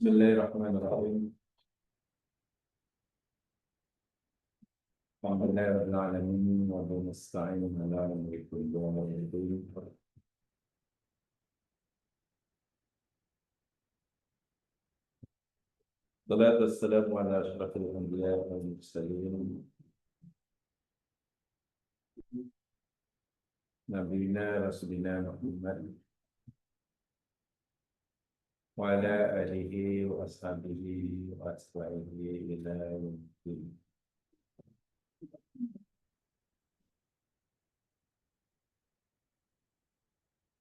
Bismillahirrahmanirrahim. Alhamdulillahi rabbil alamin wa bihi nasta'in ala umuri dunya wa din. Salatu wassalamu ala asyrafil anbiya wal mursalin nabiyina rasulina Muhammad wa ala alihi wa ashabihi wa ashabihi ila yaumiddin.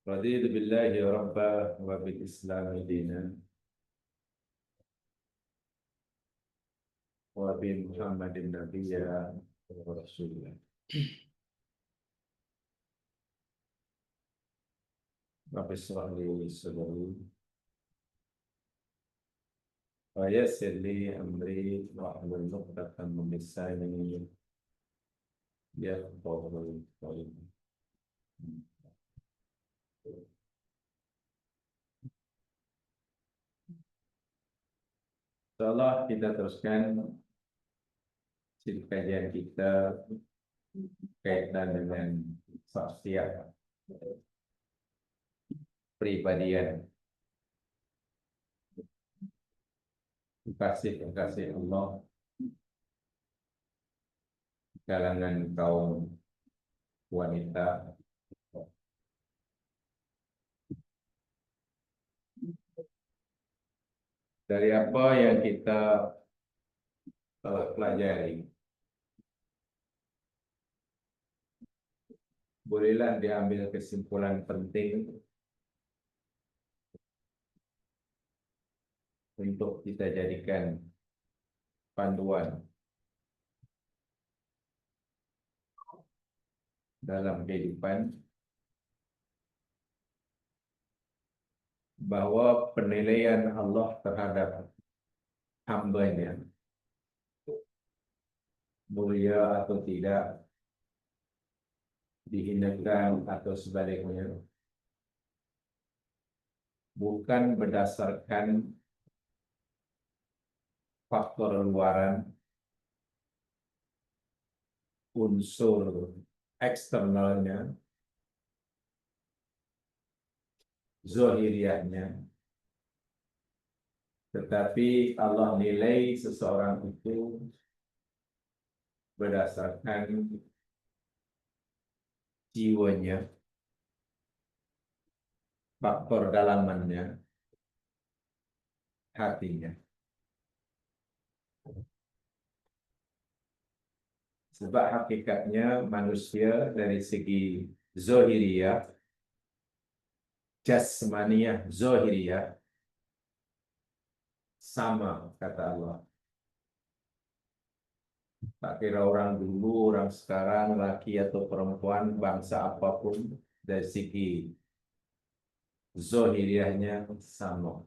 Raditu billahi rabba wa bil islami dinan wa bi Muhammadin nabiyya wa rasulah. Rabbi shrah li sadri wa yassir li amri wahlul 'uqdatam min lisani yafqahu qawli. Insyaallah kita teruskan kajian kita kaitan dengan saksiat pribadian kekasih Allah kalangan kaum wanita. Dari apa yang kita telah pelajari, bolehlah diambil kesimpulan penting untuk kita jadikan panduan dalam kehidupan, bahwa penilaian Allah terhadap hambanya, mulia atau tidak, dihinakan atau sebaliknya, bukan berdasarkan faktor luaran, unsur eksternalnya, zahiriahnya, tetapi Allah nilai seseorang itu berdasarkan jiwanya, faktor dalamannya, hatinya. Sebab hakikatnya manusia dari segi zahiriyah, jasmaniyah, zahiriyah, sama kata Allah. Tak kira orang dulu, orang sekarang, laki atau perempuan, bangsa apapun, dari segi zahiriyahnya sama.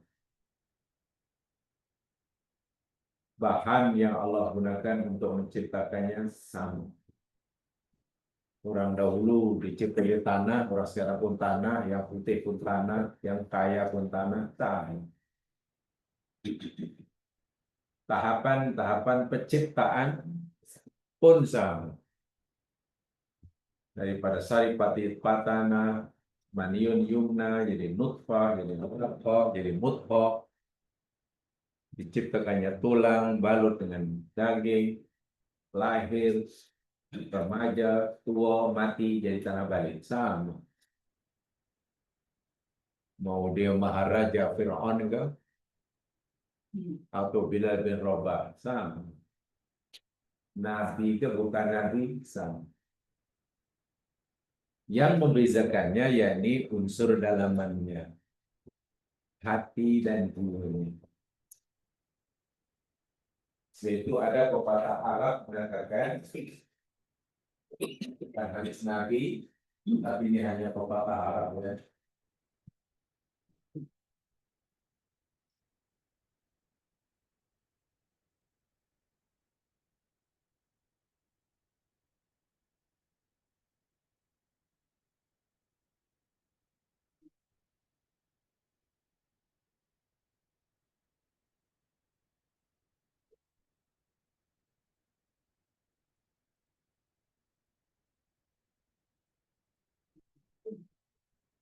Bahan yang Allah gunakan untuk menciptakannya sama. Orang dahulu dicipta di tanah, orang sekarang pun tanah, yang putih pun tanah, yang kaya pun tanah, sama. Tahapan-tahapan penciptaan pun sama. Daripada sari pati patana, maniun yumna, jadi nutfah, jadi nutfah, jadi mudghah, diciptakannya tulang, balut dengan daging, lahir, remaja, tua, mati, jadi tanah balik. Sama. Mau dia maharaja Fir'aun ke? Atau Bilal bin Rabah. Sama. Nabi ke bukan Nabi? Sama. Yang membezakannya yakni unsur dalamannya, hati dan jiwanya. Yaitu ada pepatah Arab mengatakan, bukan hadis Nabi, tapi ini hanya pepatah Arab ya.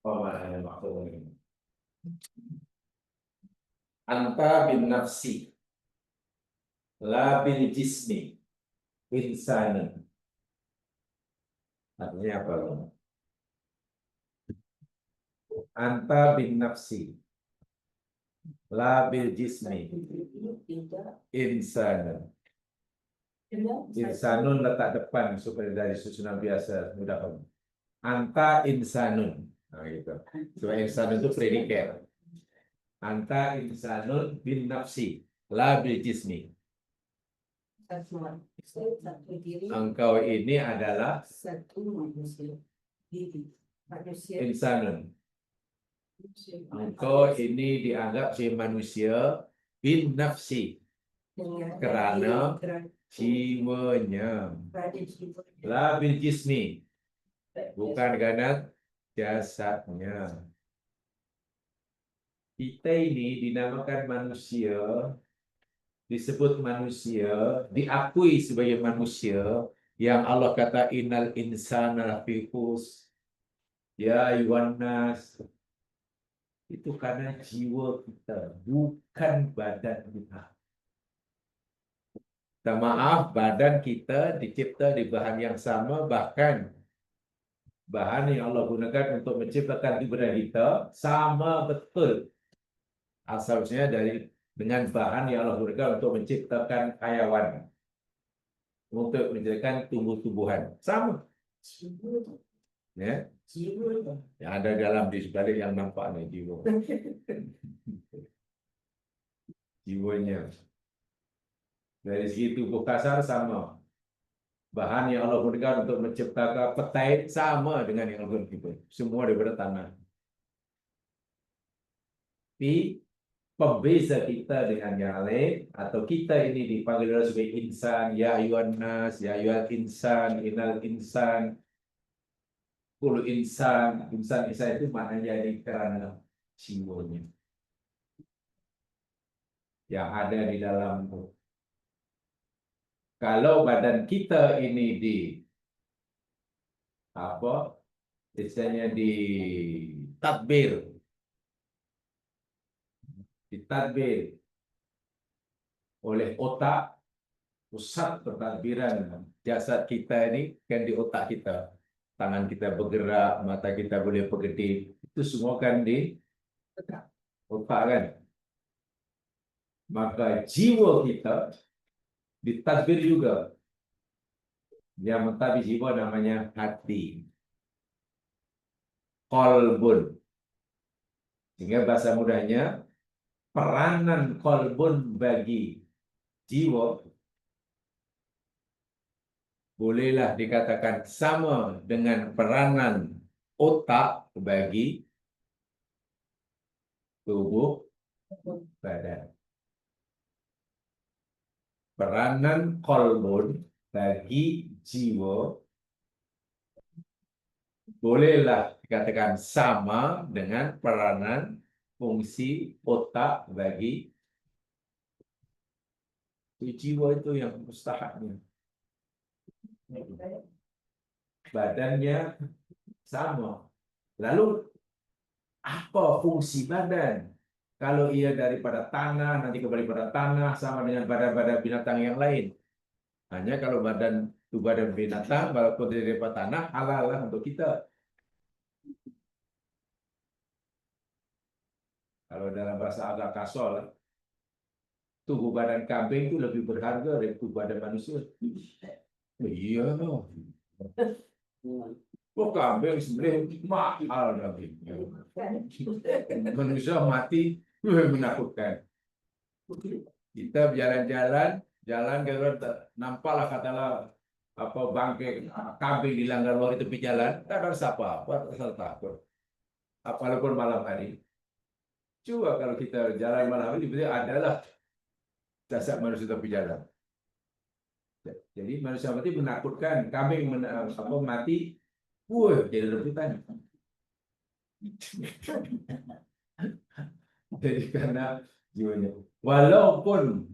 Apa maknanya maksudnya? Anta bin nafsi, la bil jismi, insanan. Artinya apa? Anta bin nafsi, la bil jismi, insanan. Insanun letak depan supaya dari susunan biasa mudah. Anta insanun. Nah, gitu. So, insanun itu predikat. Anta insanun bin nafsi, la bil jismi. Engkau ini adalah insanun. Engkau ini dianggap sebagai manusia bin nafsi karena jiwanya. La bil jismi, bukan karena jasadnya. Kita ini dinamakan manusia, disebut manusia, diakui sebagai manusia yang Allah kata innal insana lafi khusr. Ya Yuhannes, itu karena jiwa kita, bukan badan kita. Kita maaf, badan kita dicipta di bahan yang sama, bahkan bahan yang Allah gunakan untuk menciptakan tubuh kita sama betul asalnya dengan bahan yang Allah gunakan untuk menciptakan hayawan, untuk menciptakan tumbuh-tumbuhan sama. Ya, yang ada dalam di sebalik yang nampak nih jiwa. Jiwanya dari segi tubuh kasar sama. Bahan yang Allah gunakan untuk menciptakan petai sama dengan yang Allah gunakan. Semua daripada tanah. Tapi pembeza kita dengan yang lain, atau kita ini dipanggil sebagai insan, ya ayuhan nas, ya ayuhal insan, inal insan, kulu insan, insan itu maknanya ini karena jiwanya yang ada di dalam. Kalau badan kita ini istilahnya ditadbir oleh otak, pusat pentadbiran jasad kita ini kan di otak kita. Tangan kita bergerak, mata kita boleh berkedip, itu semua kan di otak kan. Maka jiwa kita ditadbir juga. Yang mentadbir jiwa namanya hati. Qalbun. Sehingga bahasa mudahnya, peranan qalbun bagi jiwa bolehlah dikatakan sama dengan peranan otak bagi tubuh badan. Peranan qalbun bagi jiwa bolehlah dikatakan sama dengan peranan fungsi otak bagi jiwa. Itu yang mustahaknya. Badannya sama. Lalu apa fungsi badan? Kalau ia daripada tanah, nanti kembali pada tanah, sama dengan badan-badan binatang yang lain. Hanya kalau badan itu badan binatang, walaupun daripada tanah, halal lah untuk kita. Kalau dalam bahasa agak kasar, tubuh badan kambing itu lebih berharga dari tubuh badan manusia. Iya, kambing sebenarnya mahal daging. Manusia mati lebih menakutkan. Kita berjalan-jalan, jalan nampaklah katalah bangkai kambing di langgar luar itu berjalan, tak ada siapa, asal takut. Apalagi malam hari. Coba kalau kita jalan malam hari, tiba-tiba adalah jasad manusia tepi jalan. Jadi manusia mati menakutkan, kambing mati, jadi rebutan. Jadi karena jiwanya. Walaupun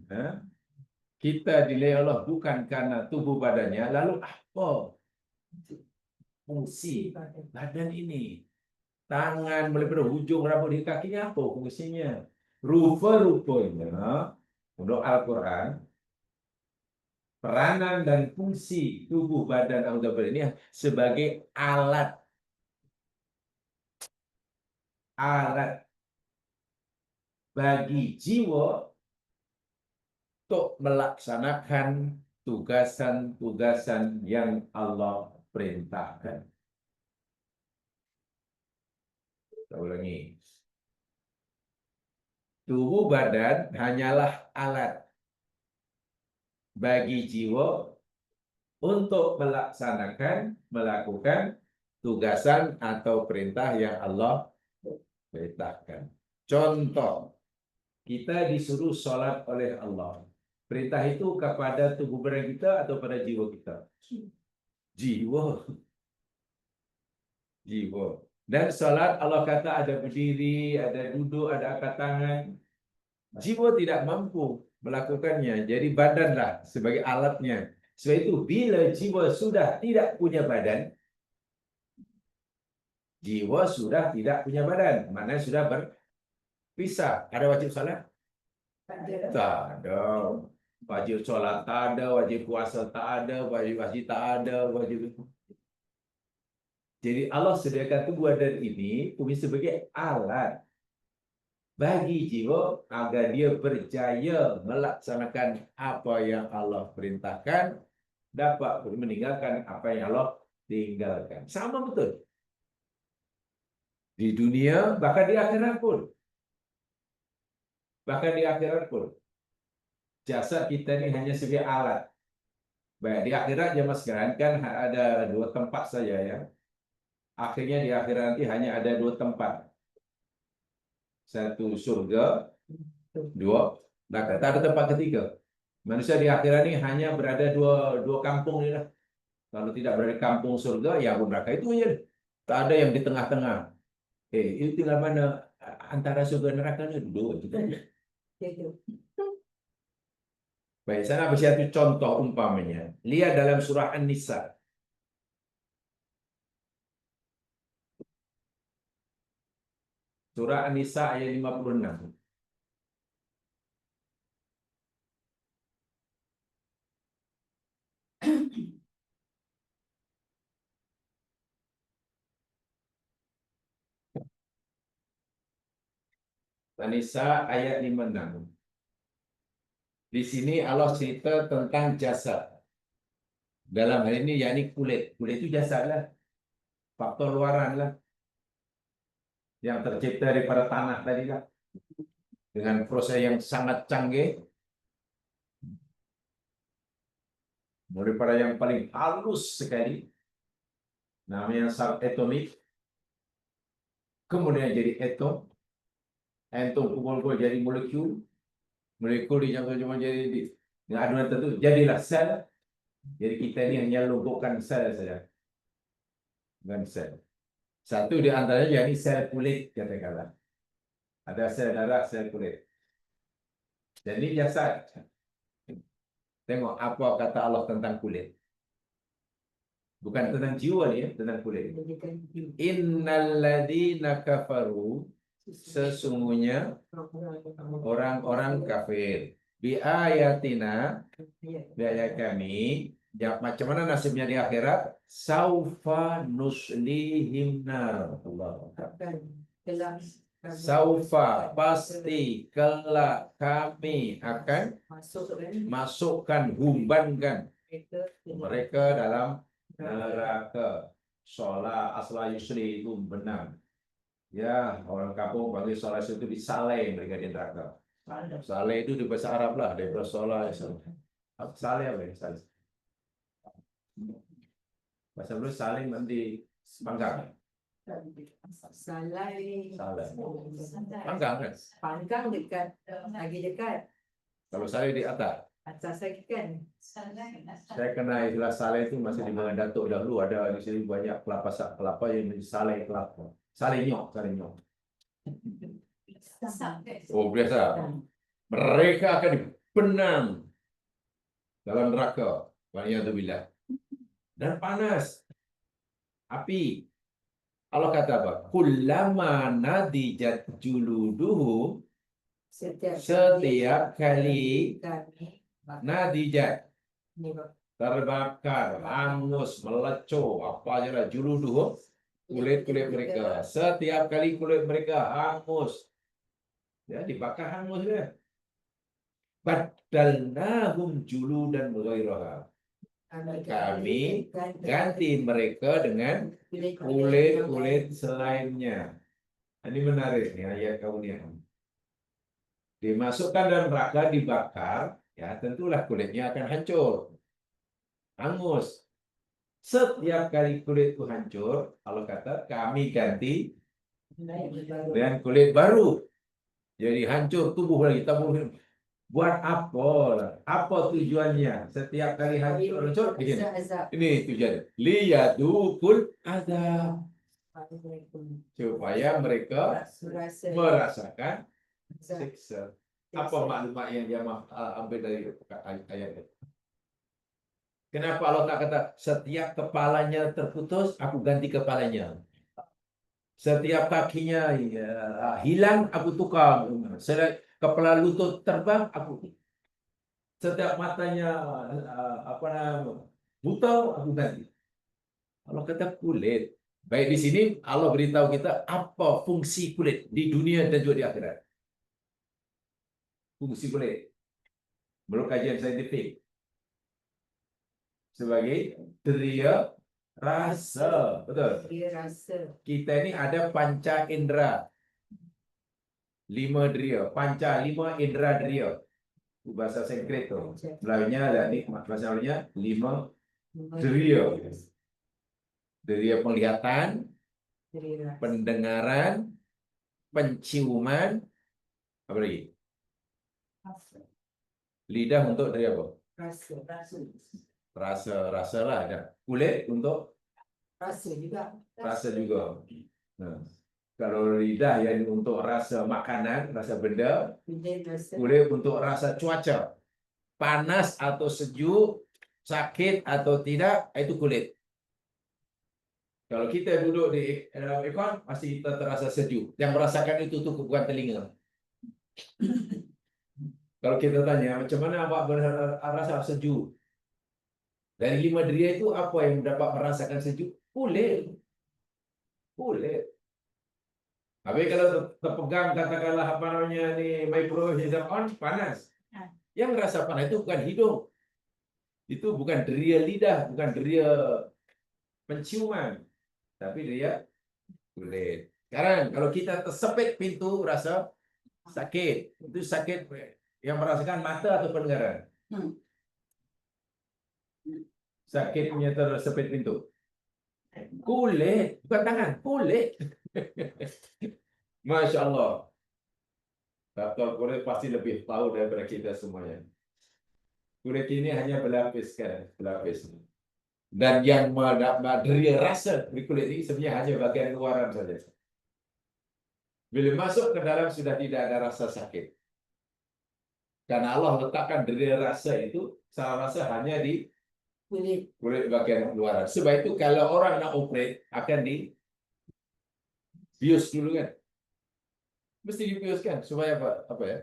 kita dinilai Allah bukan karena tubuh badannya, lalu apa fungsi badan ini? tangan, mulai pada hujung rambut di kakinya apa fungsinya? Rupa-rupanya untuk Al-Quran, peranan dan fungsi tubuh badan anggota badan ini sebagai alat bagi jiwa untuk melaksanakan tugasan-tugasan yang Allah perintahkan. Kita ulangi. Tubuh badan hanyalah alat bagi jiwa untuk melakukan tugasan atau perintah yang Allah perintahkan. Contoh, kita disuruh sholat oleh Allah. Perintah itu kepada tubuh badan kita atau pada jiwa kita? Jiwa. Jiwa. Dan sholat Allah kata ada berdiri, ada duduk, ada angkat tangan. Jiwa tidak mampu melakukannya. Jadi badanlah sebagai alatnya. Sebab itu bila jiwa sudah tidak punya badan, jiwa sudah tidak punya badan. Mana sudah berpisah. Ada wajib salat? Tak ada. Wajib solat tak ada, wajib puasa tak ada, wajib haji tak ada, wajib. Jadi Allah sediakan tubuh badan ini sebagai alat bagi jiwa agar dia berjaya melaksanakan apa yang Allah perintahkan, dapat meninggalkan apa yang Allah tinggalkan. Sama betul. Di dunia, bahkan di akhirat pun. Bahkan di akhirat pun. Jasad kita ini hanya sebagai alat. Baik, di akhirat zaman sekarang kan ada 2 tempat saja ya. Akhirnya di akhirat nanti hanya ada 2 tempat. 1 surga, 2 neraka. Tak ada tempat ketiga. Manusia di akhirat ini hanya berada dua kampung ni lah. Kalau tidak berada di kampung surga, ya neraka itu aja. Tak ada yang di tengah-tengah. Itu tinggal mana antara surga dan neraka ni dua gitu aja. Baik, sana bersatu contoh umpamanya. Lihat dalam surah An-Nisa. Surah An-Nisa ayat 56. An-Nisa ayat 56. Di sini Allah cerita tentang jasad. Dalam hal ini yakni kulit. Kulit itu jasad lah. Faktor luaran lah. Yang tercipta daripada tanah tadi lah. Dengan proses yang sangat canggih. Daripada yang paling halus sekali. Namanya subatomik. Kemudian jadi atom. Atom kumpul-kumpul jadi molekul. Molekul dicampur-campur jadi dengan adunan tertentu jadilah sel. Jadi kita ini hanya logokan sel saja. Bukan sel. Satu di antaranya yakni sel kulit katakanlah. Ada sel darah, sel kulit. Jadi jasad. Tengok apa kata Allah tentang kulit. Bukan tentang jiwa ni, tentang kulit. Innalladzina kafaru, sesungguhnya orang-orang kafir. Bi ayatina, bi ayat kami. Macam mana nasibnya di akhirat? Saufa nuslihim nar. Allah. Saufa, pasti kelak kami akan masukkan, humbankan mereka dalam neraka. Sholat asla yusri itu benar. Ya, orang kampung panggil sholat itu disaleh mereka di neraka. Saleh itu di bahasa Arab lah, daripada sholat. Saleh apa ya? Saleh. Bahasa Arab saleh nanti panggang. Salai. Panggang kan? Panggang dekat, lagi dekat. Kalau saleh di atas. Atas lagi kan. Saya kenal istilah saleh itu masih di mana Datuk dahulu ada di sini banyak kelapa yang saleh kelapa. Saleh nyok, saleh nyok. Oh biasa. Mereka akan dibenam dalam neraka. Waliyadzubillah. Dan panas. Api. Allah kata apa? Kullama nadijat juluduhum, setiap kali kami nadijat, ini Pak, terbakar, hangus, meleco, apa aja lah juluduhum, kulit-kulit mereka. Setiap kali kulit mereka hangus, ya dibakar hangus ya. Badalnahum juludan ghairaha. Kami ganti mereka dengan kulit-kulit selainnya. Ini menarik nih ayat kemudian. Dimasukkan dalam neraka, dibakar, ya tentulah kulitnya akan hancur, hangus. Setiap kali kulit itu hancur, Allah kata kami ganti dengan kulit baru. Jadi hancur tubuh lagi, tabur. Buat apa? Apa tujuannya? Setiap kali hancur begini. Ini tujuannya. Liyadukul azab. Supaya mereka merasakan siksa. Apa maklumat yang dia ambil dari ayat itu? Kenapa Allah tak kata setiap kepalanya terputus, aku ganti kepalanya. Setiap kakinya hilang, aku tukar. Setiap kepala lutut terbang, aku. Setiap matanya buta, aku ganti. Allah kata kulit. Baik di sini Allah beritahu kita apa fungsi kulit di dunia dan juga di akhirat. Fungsi kulit menurut kajian saintifik sebagai deria rasa. Betul. dia rasa Kita ini ada panca indera. 5 deria. Panca 5 indera deria. Itu bahasa Sanskrit tu. Melayunya ada ni bahasa Melayunya 5 deria. Deria penglihatan, pendengaran, penciuman, apa lagi? Lidah untuk deria apa? Rasa lah ada. Kulit untuk rasa juga rasa juga. Nah, kalau lidah yang untuk rasa makanan, rasa benda, kulit untuk rasa cuaca, panas atau sejuk, sakit atau tidak, itu kulit. Kalau kita duduk di dalam aircon, pasti kita terasa sejuk. Yang merasakan itu tuh bukan telinga. Kalau kita tanya, macam mana awak berasa sejuk? Dari 5 deria itu apa yang dapat merasakan sejuk? Kulit. Kulit. Habis kalau terpegang katakanlah apa namanya ni microhism on panas. Yang merasa panas itu bukan hidung. Itu bukan deria lidah, bukan deria penciuman, tapi deria kulit. Sekarang kalau kita tersepit pintu rasa sakit. Itu sakit yang merasakan mata atau pendengaran. Sakitnya tersepit pintu. Kulit, bukan tangan, kulit. Masya Allah. Doktor kulit pasti lebih tahu daripada kita semuanya. Kulit ini hanya berlapis kan, berlapis. Dan yang deria rasa di kulit ini sebenarnya hanya bagian luaran saja. Bila masuk ke dalam sudah tidak ada rasa sakit. Karena Allah letakkan deria rasa itu, salah rasa hanya di kulit bagian luaran. Sebab itu kalau orang nak operate akan di bius dulu kan. Mesti dibiuskan supaya apa ya?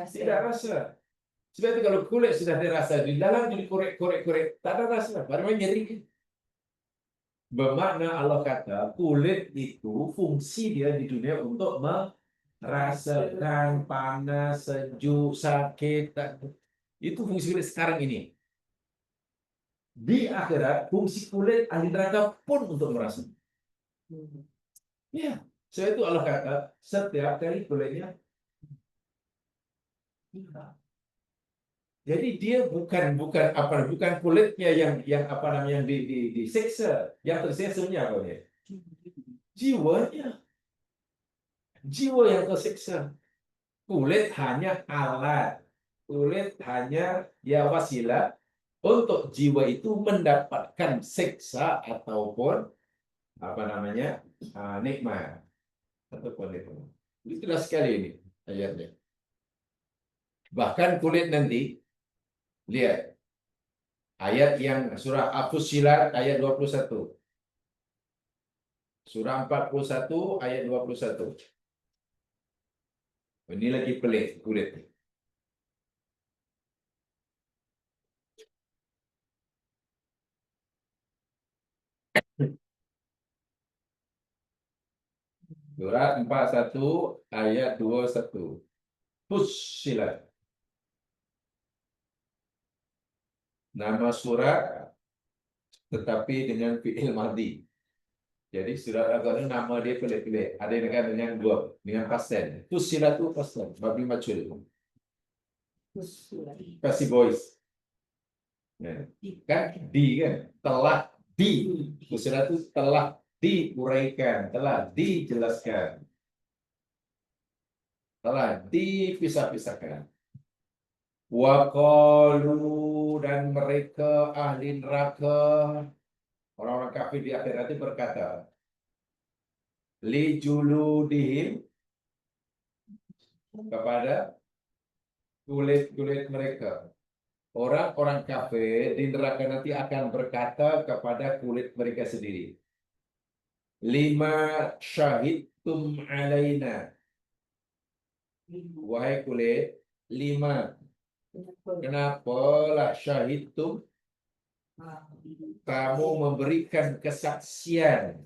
Tidak rasa. Sebab itu kalau kulit sudah dirasa di dalam jadi korek, tak ada rasa, baru nyeri. Bermakna Allah kata kulit itu fungsi dia di dunia untuk merasakan panas, sejuk, sakit. Itu fungsi kulit sekarang ini. Di akhirat fungsi kulit ahli neraka pun untuk merasa. Ya, sebab itu Allah kata setiap kali kulitnya. Jadi dia bukan kulitnya yang apa namanya yang disiksa, yang tersiksa apa dia? Jiwanya. Jiwa yang tersiksa. Kulit hanya alat. Kulit hanya ya wasilah untuk jiwa itu mendapatkan siksa ataupun apa namanya? Nikmat ataupun nikmat. Itu jelas sekali ini ayatnya. Bahkan kulit nanti lihat ayat yang surah Fussilat ayat 21. Surah 41 ayat 21. Ini lagi pelik kulit. Surah 41 ayat 21. Fussilat. Nama surah tetapi dengan fi'il madhi. Jadi surat Al-Qur'an nama dia pelik-pelik. Ada dengan verb, dengan pasen. Fussilat itu pasen, mabni majhul. Usul. Passive voice. Ya. Kan di kan telah di. Fussilat itu telah diuraikan, telah dijelaskan, telah dipisah-pisahkan. Wa qalu, dan mereka ahli neraka, orang-orang kafir di akhirat itu berkata, li juludihim, kepada kulit-kulit mereka. Orang-orang kafir di neraka nanti akan berkata kepada kulit mereka sendiri, lima syahidtum alaina. Wahai kulit, lima, kenapalah syahidtum, kamu memberikan kesaksian,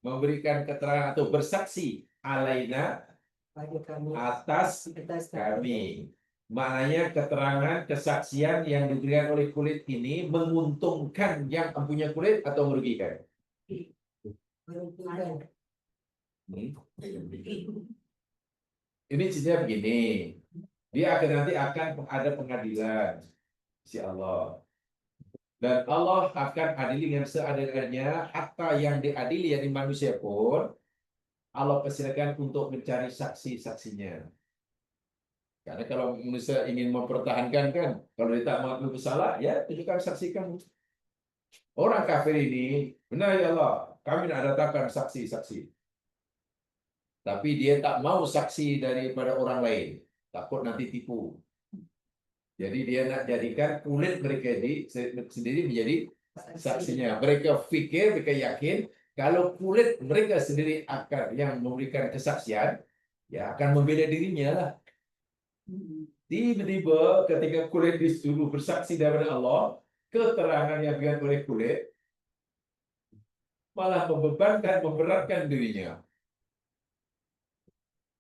memberikan keterangan atau bersaksi alaina, Pada kami. atas Atas kami. Maknanya keterangan, kesaksian yang diberikan oleh kulit ini menguntungkan yang punya kulit atau merugikan? Menentukan. Ini cerita begini. Dia akan nanti akan ada pengadilan si Allah. Dan Allah akan adili dengan seadil-adilnya, hatta yang diadili dari manusia pun Allah persilakan untuk mencari saksi-saksinya. Karena kalau manusia ingin mempertahankan kan, kalau dia tak mengaku bersalah, ya tunjukkan saksi kamu. Orang kafir ini, benar ya Allah, kami nak datangkan saksi-saksi. Tapi dia tak mau saksi daripada orang lain, takut nanti tipu. Jadi dia nak jadikan kulit mereka sendiri menjadi saksinya. Mereka fikir, mereka yakin, kalau kulit mereka sendiri akan yang memberikan kesaksian, ya akan membela dirinya lah. Tiba-tiba ketika kulit disuruh bersaksi daripada Allah, keterangan yang diberikan oleh kulit malah membebankan, memberatkan dirinya.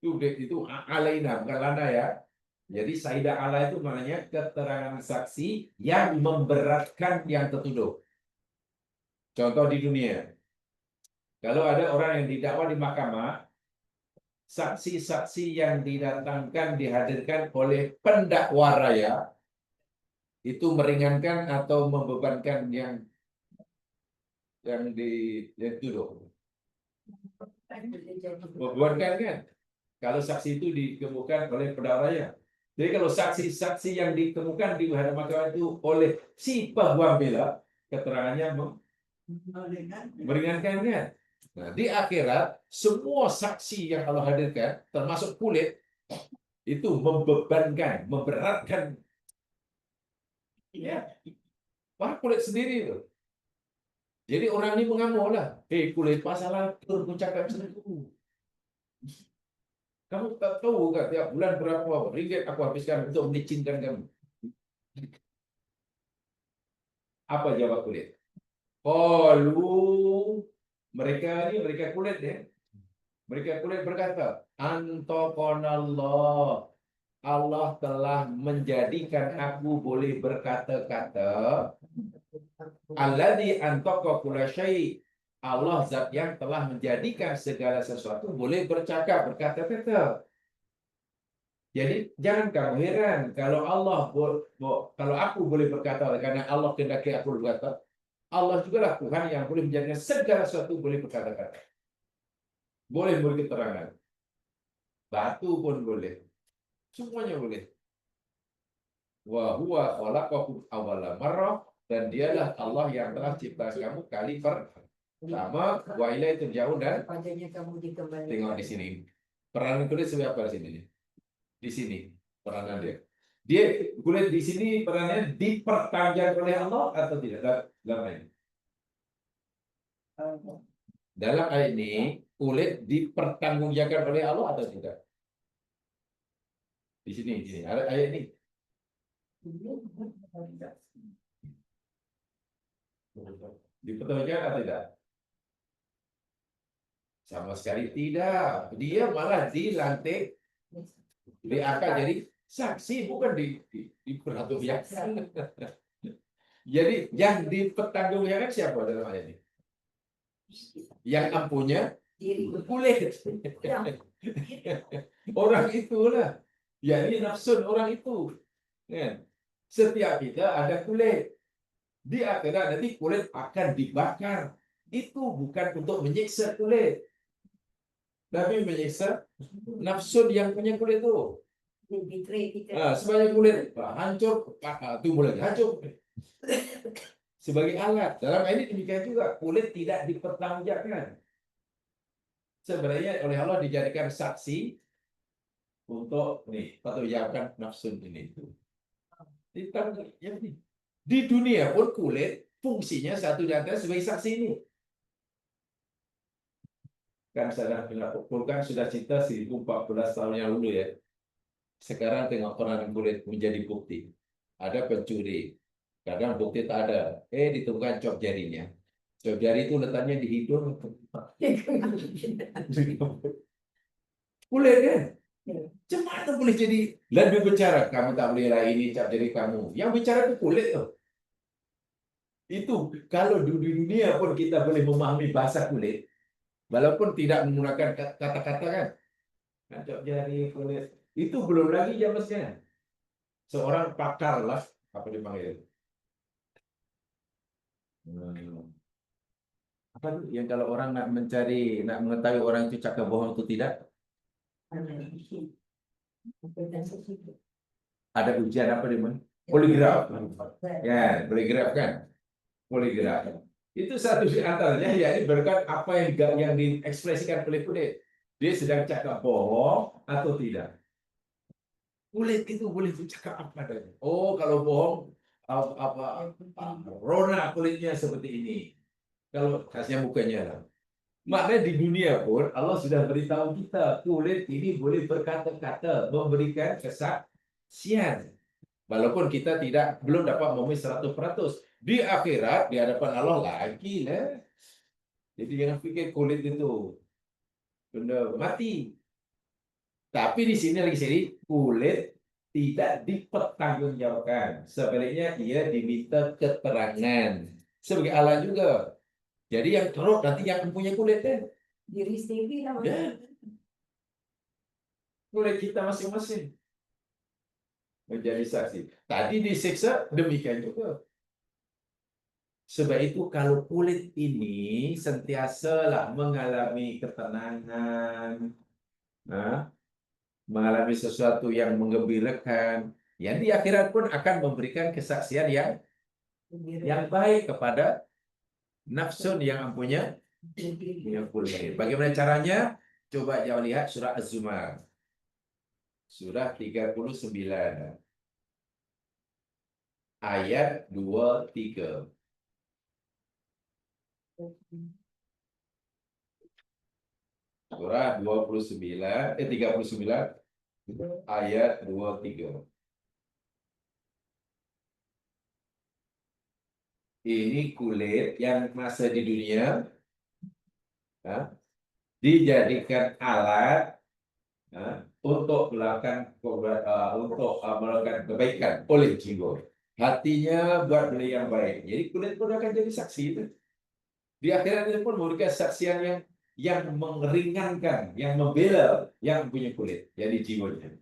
Itu alaina, bukan lana ya. Jadi Saida ala itu maknanya keterangan saksi yang memberatkan yang tertuduh. Contoh di dunia, kalau ada orang yang didakwa di mahkamah, saksi-saksi yang didatangkan dihadirkan oleh pendakwa raya itu meringankan atau membebankan yang dituduh. Membebankan kan? Kalau saksi itu dikemukakan oleh pendakwa raya. Jadi kalau saksi-saksi yang ditemukan di hadapan mahkamah itu oleh si peguam bela, keterangannya meringankan kan? Nah, di akhirat semua saksi yang Allah hadirkan, termasuk kulit, itu membebankan, memberatkan. Ya, kulit sendiri itu. Jadi orang ini mengamuk lah. Kulit masalah terbuncakkan sendiri. Kamu tak tahu kan tiap bulan berapa ringgit aku habiskan untuk melicinkan kamu. Apa jawab kulit? Qalu, mereka kulit ya. Mereka kulit berkata, Antaqanallah, Allah telah menjadikan aku boleh berkata-kata. Alladzi antaqa kulla syai'. Allah zat yang telah menjadikan segala sesuatu boleh bercakap, berkata-kata. Jadi jangan kamu heran kalau kalau aku boleh berkata karena Allah kehendaki aku berkata. Allah juga lah Tuhan yang boleh menjadikan segala sesuatu boleh berkata-kata. Boleh memberi keterangan. Batu pun boleh. Semuanya boleh. Wa huwa khalaqakum awwala marrah, dan dialah Allah yang telah cipta kamu kali pertama. Wa ilaihi turja'un, dan Padanya kamu dikembalikan. tengok di sini. Peranan kulit seperti apa di sini? Di sini peranan dia. Dia kulit di sini perannya diperpanjang oleh Allah atau tidak? Dalam ini. Dalam ayat ini, kulit dipertanggungjawabkan oleh Allah atau tidak? Di sini ayat ini. Dipertanggungjawabkan atau tidak? Sama sekali tidak. Dia malah dilantik, diangkat jadi saksi, bukan dipertanggungjawabkan. Jadi yang dipertanggungjawabkan siapa dalam ayat ini? Yang ampunya Diri. kulit. Orang itulah. Ya, ini nafsun orang itu. Ya. Setiap kita ada kulit. Di akhirat nanti kulit akan dibakar. Itu bukan untuk menyiksa kulit, tapi menyiksa nafsun yang punya kulit itu. Betray kita. Sebanyak kulit hancur, tumbuh lagi hancur. Sebagai alat. Dalam ini demikian juga, kulit tidak dipertanggungjawabkan. Sebenarnya oleh Allah dijadikan saksi untuk pertanggungjawabkan nafsun ini. Di dunia pun kulit fungsinya satu di antara sebagai saksi ini. Kan saya sudah cerita 1014 tahun yang lalu ya. Sekarang tengok orang kulit menjadi bukti. Ada pencuri, kadang bukti tak ada. Ditemukan cop jarinya. Cop jari itu letaknya di hidung. Kulit kan? Cuma tuh boleh jadi lebih bicara. Kamu tak boleh lah ini cap jari kamu. Yang bicara itu kulit tuh. Itu kalau di dunia pun kita boleh memahami bahasa kulit, walaupun tidak menggunakan kata-kata kan. Cap jari kulit. Itu belum lagi jamasnya. Seorang pakar lah, apa dipanggil? Apa tuh yang kalau orang nak mengetahui orang itu cakap bohong itu tidak? Ada ujian apa di mana? Poligraf. Ya, poligraf kan? Poligraf. Itu satu di antaranya, ya ini berkat apa yang diekspresikan oleh kulit. Dia sedang cakap bohong atau tidak. Kulit itu boleh bercakap apa adanya. Oh, kalau bohong, rona kulitnya seperti ini. Kalau khasnya mukanya lah. Maknanya di dunia pun Allah sudah beritahu kita kulit ini boleh berkata-kata, memberikan kesaksian. Walaupun kita belum dapat memenuhi 100%. Di akhirat di hadapan Allah lagi lah. Jadi jangan pikir kulit itu benda mati. Tapi di sini kulit tidak dipertanggungjawabkan. Sebaliknya ia diminta keterangan sebagai alat juga. Jadi yang teruk nanti yang mempunyai kulit kan. Diri sendiri lah. Ya. Kulit kita masing-masing menjadi saksi. Tadi disiksa, demikian juga. Sebab itu kalau kulit ini sentiasalah mengalami ketenangan, mengalami sesuatu yang menggembirakan, yang di akhirat pun akan memberikan kesaksian yang baik kepada nafsun yang mempunyai kulit. Bagaimana caranya? Coba jangan lihat surah Az-Zumar. Surah 39. Ayat 23. Surah 39 ayat 23. Ini kulit yang masa di dunia dijadikan alat untuk melakukan kebaikan oleh jiwa. Hatinya buat beli yang baik. Jadi kulit pun akan jadi saksi itu. Di akhirat itu pun memberikan saksian yang meringankan, yang membela yang punya kulit, jadi jiwanya.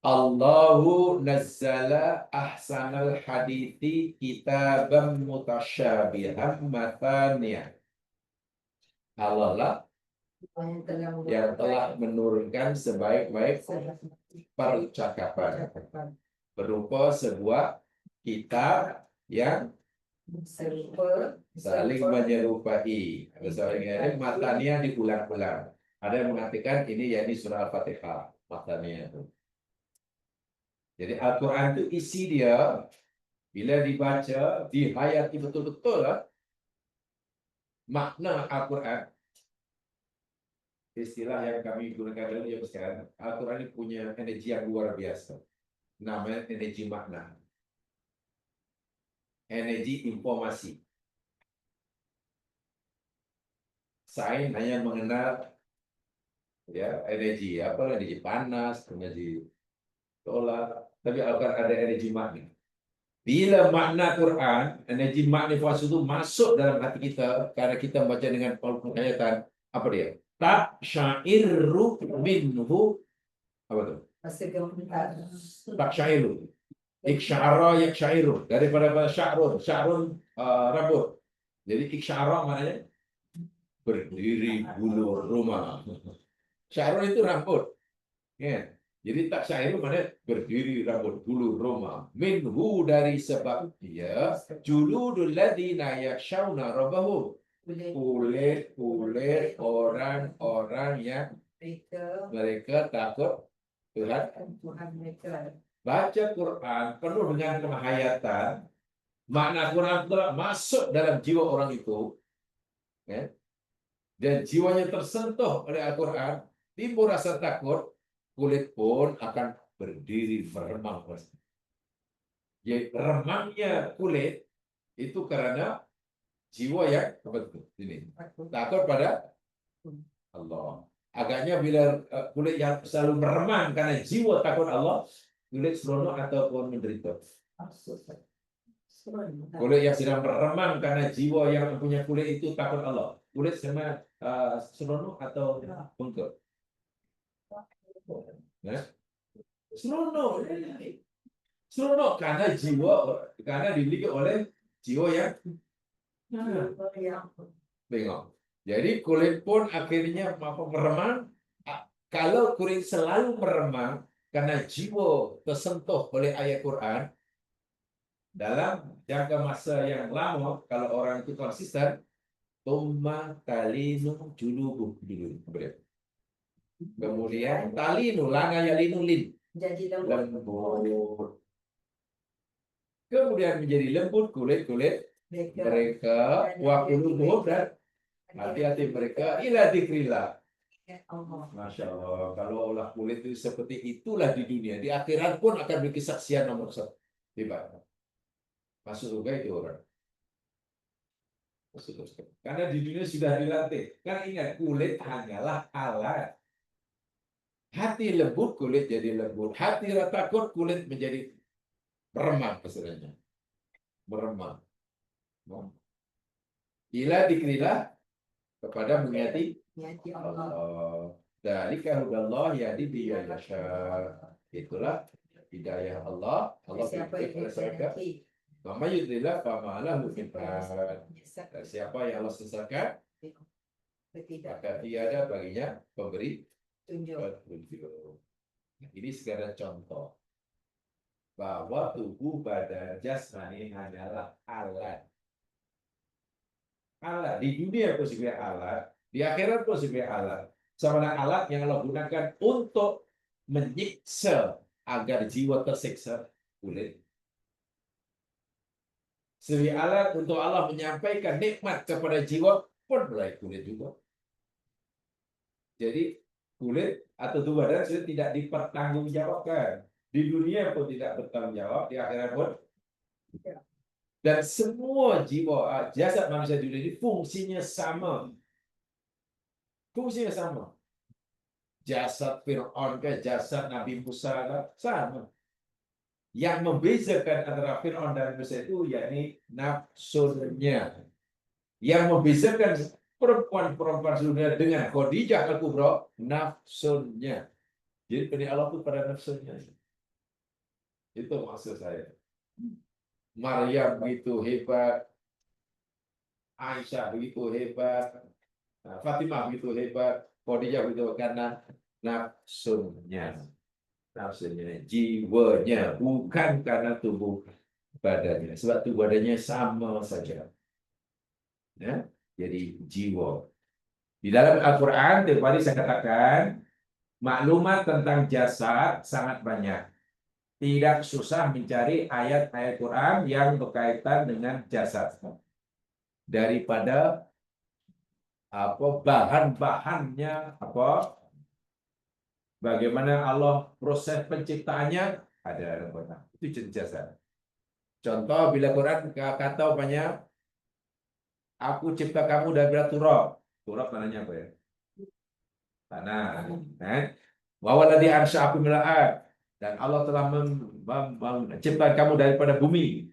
Allahu nazzala ahsanal hadithi kitaban mutasyabihan matanya. Allah lah yang telah menurunkan sebaik-baik percakapan berupa sebuah kitab yang saling menyerupai. Misalnya matanya diulang-ulang. Ada yang mengatakan ini yakni surah Al-Fatihah matanya itu. Jadi Al-Quran itu isi dia bila dibaca, dihayati betul-betul lah. makna Al-Quran, istilah yang kami gunakan dulu ya sekarang, Al-Quran ini punya energi yang luar biasa. Namanya energi makna, energi informasi. Sains hanya mengenal ya energi apa, energi panas, energi tolak, tapi Al-Quran ada energi makna. Bila makna Quran, energi makna informasi itu masuk dalam hati kita karena kita membaca dengan penghayatan, apa dia? Tak syairu minhu, apa tuh? Masa gemetar. Tak syairu. Iksyara yaksyairu, daripada sya'run rambut. Jadi iksyara maknanya berdiri bulu rumah. Sya'run itu rambut. Ya. Jadi tak syairu maknanya berdiri rambut bulu rumah. Minhu, dari sebab dia, juludul ladina yaksyawna rabbahum. Kulit orang-orang yang mereka takut Tuhan. Tuhan mereka. Baca Quran penuh dengan penghayatan, makna Quran telah masuk dalam jiwa orang itu, ya, dan jiwanya tersentuh oleh Al-Quran, timbul rasa takut, kulit pun akan berdiri meremang. Jadi remangnya kulit itu karena jiwa yang ini takut pada Allah. Agaknya bila kulit yang selalu meremang karena jiwa takut Allah, kulit seronok ataupun menderita. Kulit yang sedang meremang karena jiwa yang mempunyai kulit itu takut Allah, kulit sama seronok atau bengkak? Nah, seronok. Seronok karena dimiliki oleh jiwa yang bengok. Jadi kulit pun akhirnya meremang. Kalau kulit selalu meremang karena jiwa tersentuh oleh ayat Quran, dalam jangka masa yang lama, kalau orang itu konsisten, tumma talinu julubuh dulu. Kemudian talinu, lana yalinu lin. Jadi Lembut. Kemudian menjadi lembut kulit-kulit mereka, wa qulubuhum, dan hati-hati mereka ila dzikrillah. Masya Allah, kalau olah kulit itu seperti itulah di dunia, di akhirat pun akan memiliki kesaksian nomor satu. Hebat. Masuk surga itu orang. Masuk surga. Karena di dunia sudah dilatih. Kan ingat, kulit hanyalah alat. Hati lembut, kulit jadi lembut. Hati takut, kulit menjadi meremang keserannya. Meremang. Ila dzikrillah, kepada mengingati Allah. Dari kahudallah yadi biyayasya. Itulah hidayah Allah. Allah berikan kepada siapa? Mama yudillah famalah min had. Siapa yang Allah sesatkan, maka tiada baginya pemberi petunjuk. Ini sekadar contoh bahwa tubuh badan jasmani hanyalah alat. Alat di dunia pun sebagai alat, di akhirat pun sebagai alat. Sama dengan alat yang Allah gunakan untuk menyiksa agar jiwa tersiksa, kulit. Sebagai alat untuk Allah menyampaikan nikmat kepada jiwa pun mulai kulit juga. Jadi kulit atau tubuh badan sudah tidak dipertanggungjawabkan. Di dunia pun tidak bertanggung jawab, di akhirat pun. Dan semua jiwa, jasad manusia di dunia ini fungsinya sama. Fungsinya sama. Jasad Fir'aun ke jasad Nabi Musa ke sama. Yang membezakan antara Fir'aun dan Musa itu yakni nafsunya. Yang membezakan perempuan-perempuan dunia dengan Khadijah Al-Kubra, nafsunya. Jadi penilaian Allah itu pada nafsunya. Itu maksud saya. Maryam begitu hebat, Aisyah begitu hebat, Fatimah begitu hebat, Khadijah begitu karena nafsunya, jiwanya, bukan karena tubuh badannya. Sebab tubuh badannya sama saja. Ya? Jadi jiwa. Di dalam Al-Quran, tadi saya katakan, maklumat tentang jasad sangat banyak. Tidak susah mencari ayat-ayat Quran yang berkaitan dengan jasad. Daripada bahan-bahannya, bagaimana Allah proses penciptaannya ada dalam Quran. Itu jelasan. Contoh bila Quran kata banyak, aku cipta kamu dari turab. Turab maknanya apa ya? Tanah. Kan? Wawaladhi ansha'akum minal ard. Dan Allah telah menciptakan kamu daripada bumi.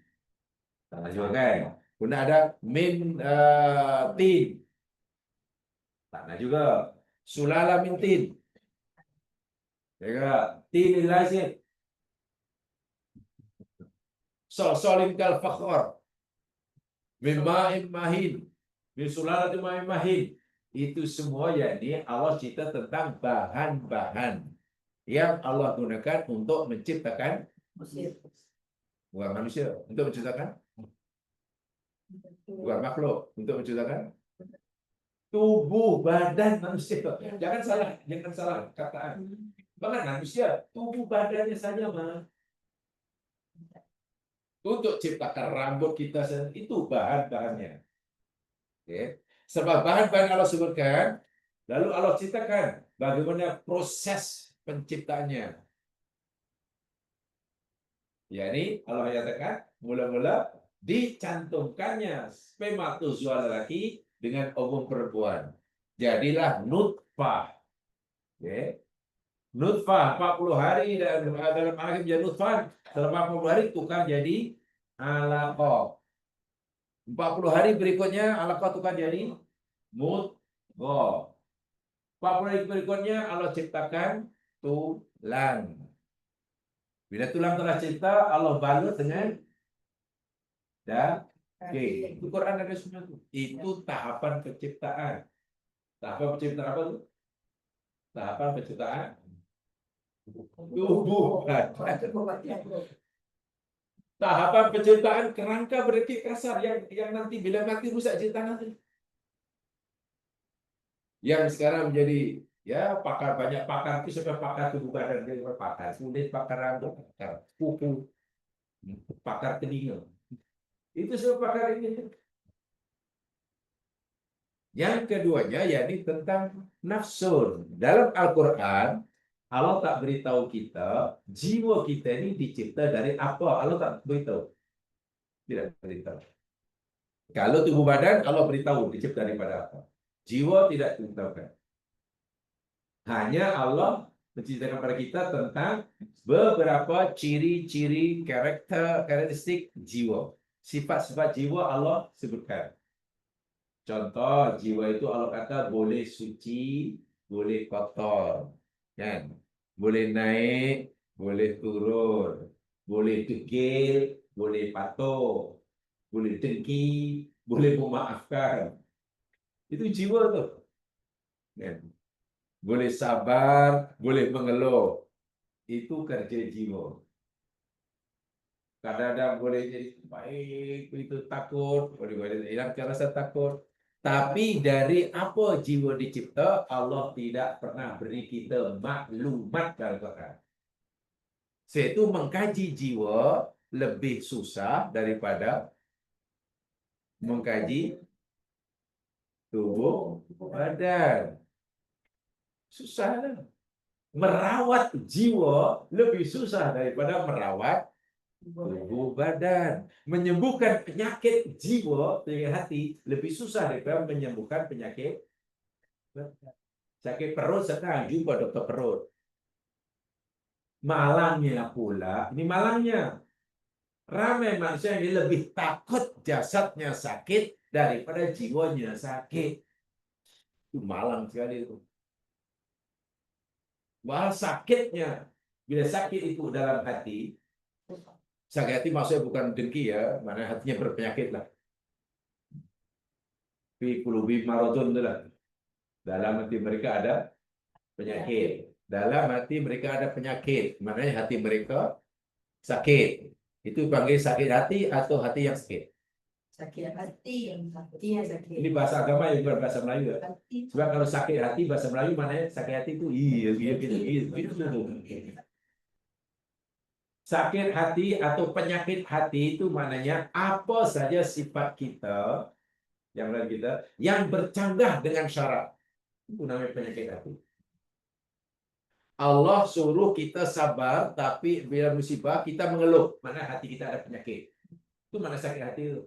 Tanah juga kan. Kemudian ada min tin. Tanah juga. Sulala min tin. Ya, tin lazim. Solin kal fakhor. Min ma'in mahin. Min sulalatin ma'in mahin. Itu semua yakni Allah cerita tentang bahan-bahan yang Allah gunakan untuk menciptakan bukan manusia, untuk menciptakan bukan makhluk, untuk menciptakan tubuh badan manusia. Jangan salah kataan. Bahkan manusia, tubuh badannya saja mah. Untuk ciptakan rambut kita itu bahan-bahannya. Okay. Sebab bahan-bahan Allah sebutkan, lalu Allah ceritakan bagaimana proses penciptaannya. Yani Allah nyatakan mula-mula dicantumkannya spermatozoa lelaki dengan ovum perempuan. Jadilah nutfah. Okay. Nutfah 40 hari dalam akhir menjadi nutfah. Setelah 40 hari tukar jadi alaqah. 40 hari berikutnya alaqah tukar jadi mudghah. 40 hari berikutnya Allah ciptakan tulang. Bila tulang telah cipta, Allah balut dengan daging. Itu Quran ada semua itu. Itu tahapan penciptaan. Tahapan penciptaan apa itu? Tahapan penciptaan tubuh badan. Tahapan penciptaan kerangka berarti kasar yang nanti bila mati rusak ciptaan nanti. Yang sekarang menjadi banyak pakar itu sampai pakar tubuh badan, pakar kulit, pakar rambut, pakar kuku, pakar telinga. Itu semua pakar ini. Yang keduanya yakni tentang nafsun. Dalam Al-Quran Allah tak beritahu kita jiwa kita ini dicipta dari apa. Allah tak beritahu. Tidak beritahu. Kalau tubuh badan Allah beritahu dicipta daripada apa. Jiwa tidak diberitahukan. Hanya Allah menceritakan kepada kita tentang beberapa ciri-ciri karakteristik jiwa. Sifat-sifat jiwa Allah sebutkan. Contoh, jiwa itu Allah kata boleh suci, boleh kotor. Kan? Boleh naik, boleh turun. Boleh degil, boleh patuh. Boleh dengki, boleh memaafkan. Itu jiwa tuh. Kan? Boleh sabar, boleh mengeluh. Itu kerja jiwa. Kadang-kadang boleh jadi baik, itu takut, boleh hilangkan rasa takut. Tapi dari apa jiwa dicipta, Allah tidak pernah beri kita maklumat dalam Quran. Itu mengkaji jiwa lebih susah daripada mengkaji tubuh badan. Susah. Merawat jiwa lebih susah daripada merawat tubuh badan. Menyembuhkan penyakit jiwa, penyakit hati, lebih susah daripada menyembuhkan penyakit badan. Sakit perut, sekarang jumpa dokter perut. Malangnya pula, ini malangnya. Ramai manusia yang lebih takut jasadnya sakit daripada jiwanya sakit. Itu malang sekali itu. Bahal sakitnya, bila sakit itu dalam hati, sakit hati maksudnya bukan dengki ya, mana hatinya berpenyakit lah. Fi qulubi maradun lah. Dalam hati mereka ada penyakit. Dalam hati mereka ada penyakit, maknanya hati mereka sakit. Itu panggil sakit hati atau hati yang sakit. Sakit hati yang sakit. Ini bahasa agama yang bukan bahasa Melayu ya. Sebab kalau sakit hati bahasa Melayu maknanya sakit hati itu gitu. Sakit hati atau penyakit hati itu maknanya apa saja sifat kita yang lain kita, yang bercanggah dengan syarat. Itu namanya penyakit hati. Allah suruh kita sabar, tapi bila musibah kita mengeluh. Mana hati kita ada penyakit. Itu mana sakit hati itu.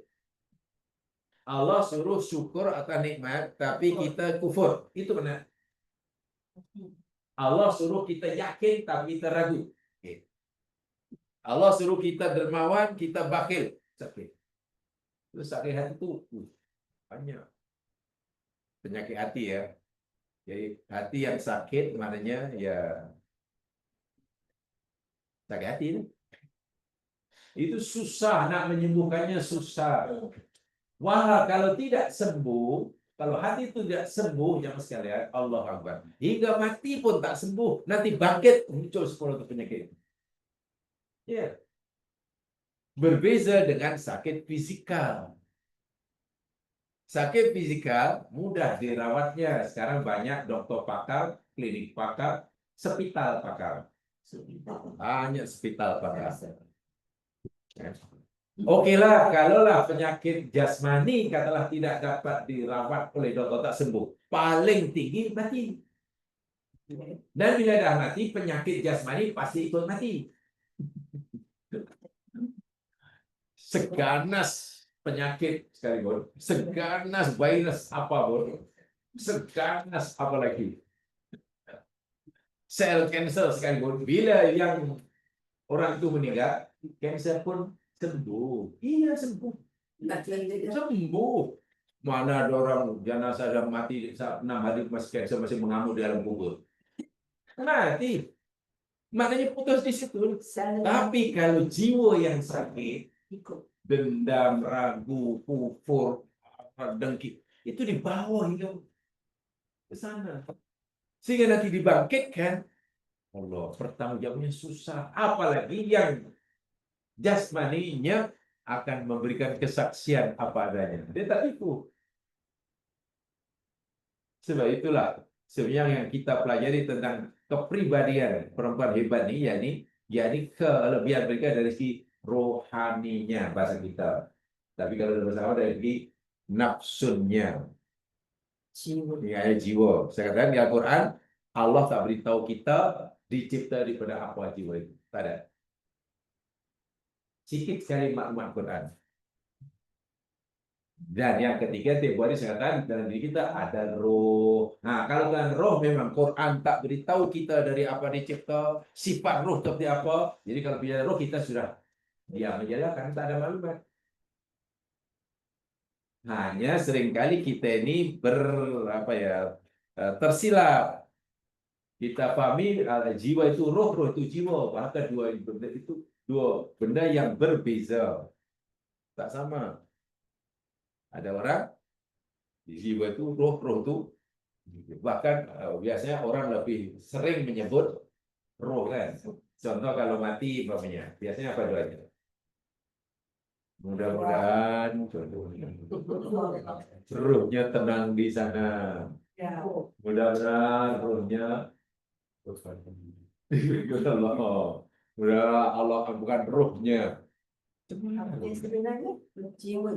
Allah suruh syukur atas nikmat, tapi kita kufur. Itu mana. Allah suruh kita yakin, tapi kita ragu. Allah suruh kita dermawan, kita bakhil. Sakit. Itu sakit hati itu banyak. Penyakit hati ya. Jadi hati yang sakit maknanya ya sakit hati itu. Itu susah nak menyembuhkannya, susah. Wah, kalau tidak sembuh, kalau hati itu tidak sembuh, jangan sekalian, Allah Akbar. Hingga mati pun tak sembuh, nanti bangkit muncul 10 penyakit. Ya. Berbeza dengan sakit fisikal. Sakit fisikal mudah dirawatnya. Sekarang banyak dokter pakar, klinik pakar, spital pakar. Banyak spital pakar. Okelah, kalaulah penyakit jasmani katalah tidak dapat dirawat oleh dokter tak sembuh. Paling tinggi mati. Dan bila dah mati, penyakit jasmani pasti ikut mati. Seganas penyakit sekalipun, seganas virus apapun, seganas apalagi sel kanker sekalipun, bila yang orang itu meninggal, kanker pun sembuh. Iya sembuh. Sembuh. Mana ada orang jenazah sudah mati 6 hari masih kanker masih mengamuk di dalam kubur. Mati. Maknanya putus di situ. Tapi kalau jiwa yang sakit, dendam, ragu, kufur, dengki, itu dibawa hingga ke sana. Sehingga nanti dibangkitkan, Allah, pertanggungjawabnya susah. Apalagi yang jasmaninya akan memberikan kesaksian apa adanya. Dia tak tipu. Sebab itulah sebenarnya yang kita pelajari tentang kepribadian perempuan hebat ini, yakni kelebihan mereka dari segi rohaninya bahasa kita. Tapi kalau bahasa Arab dari segi nafsunnya, jiwa. Saya katakan di Al-Quran, Allah tak beritahu kita dicipta daripada apa jiwa itu. Tak ada. Sikit sekali maklumat Quran. Dan yang ketiga, tiap hari saya katakan dalam diri kita ada roh. Nah, kalau dengan roh memang Quran tak beritahu kita dari apa dicipta, sifat roh seperti apa. Jadi kalau bicara roh kita sudah diam aja kan tak ada maklumat. Hanya seringkali kita ini tersilap. Kita pahami jiwa itu roh, roh itu jiwa. Bahkan dua benda yang berbeza. Tak sama. Ada orang di jiwa itu roh, roh itu bahkan biasanya orang lebih sering menyebut roh kan. Contoh kalau mati umpamanya, biasanya apa doanya? Mudah-mudahan ruhnya tenang di sana. Mudah-mudahan ruhnya Allah bukan ruhnya. Sebenarnya jiwa.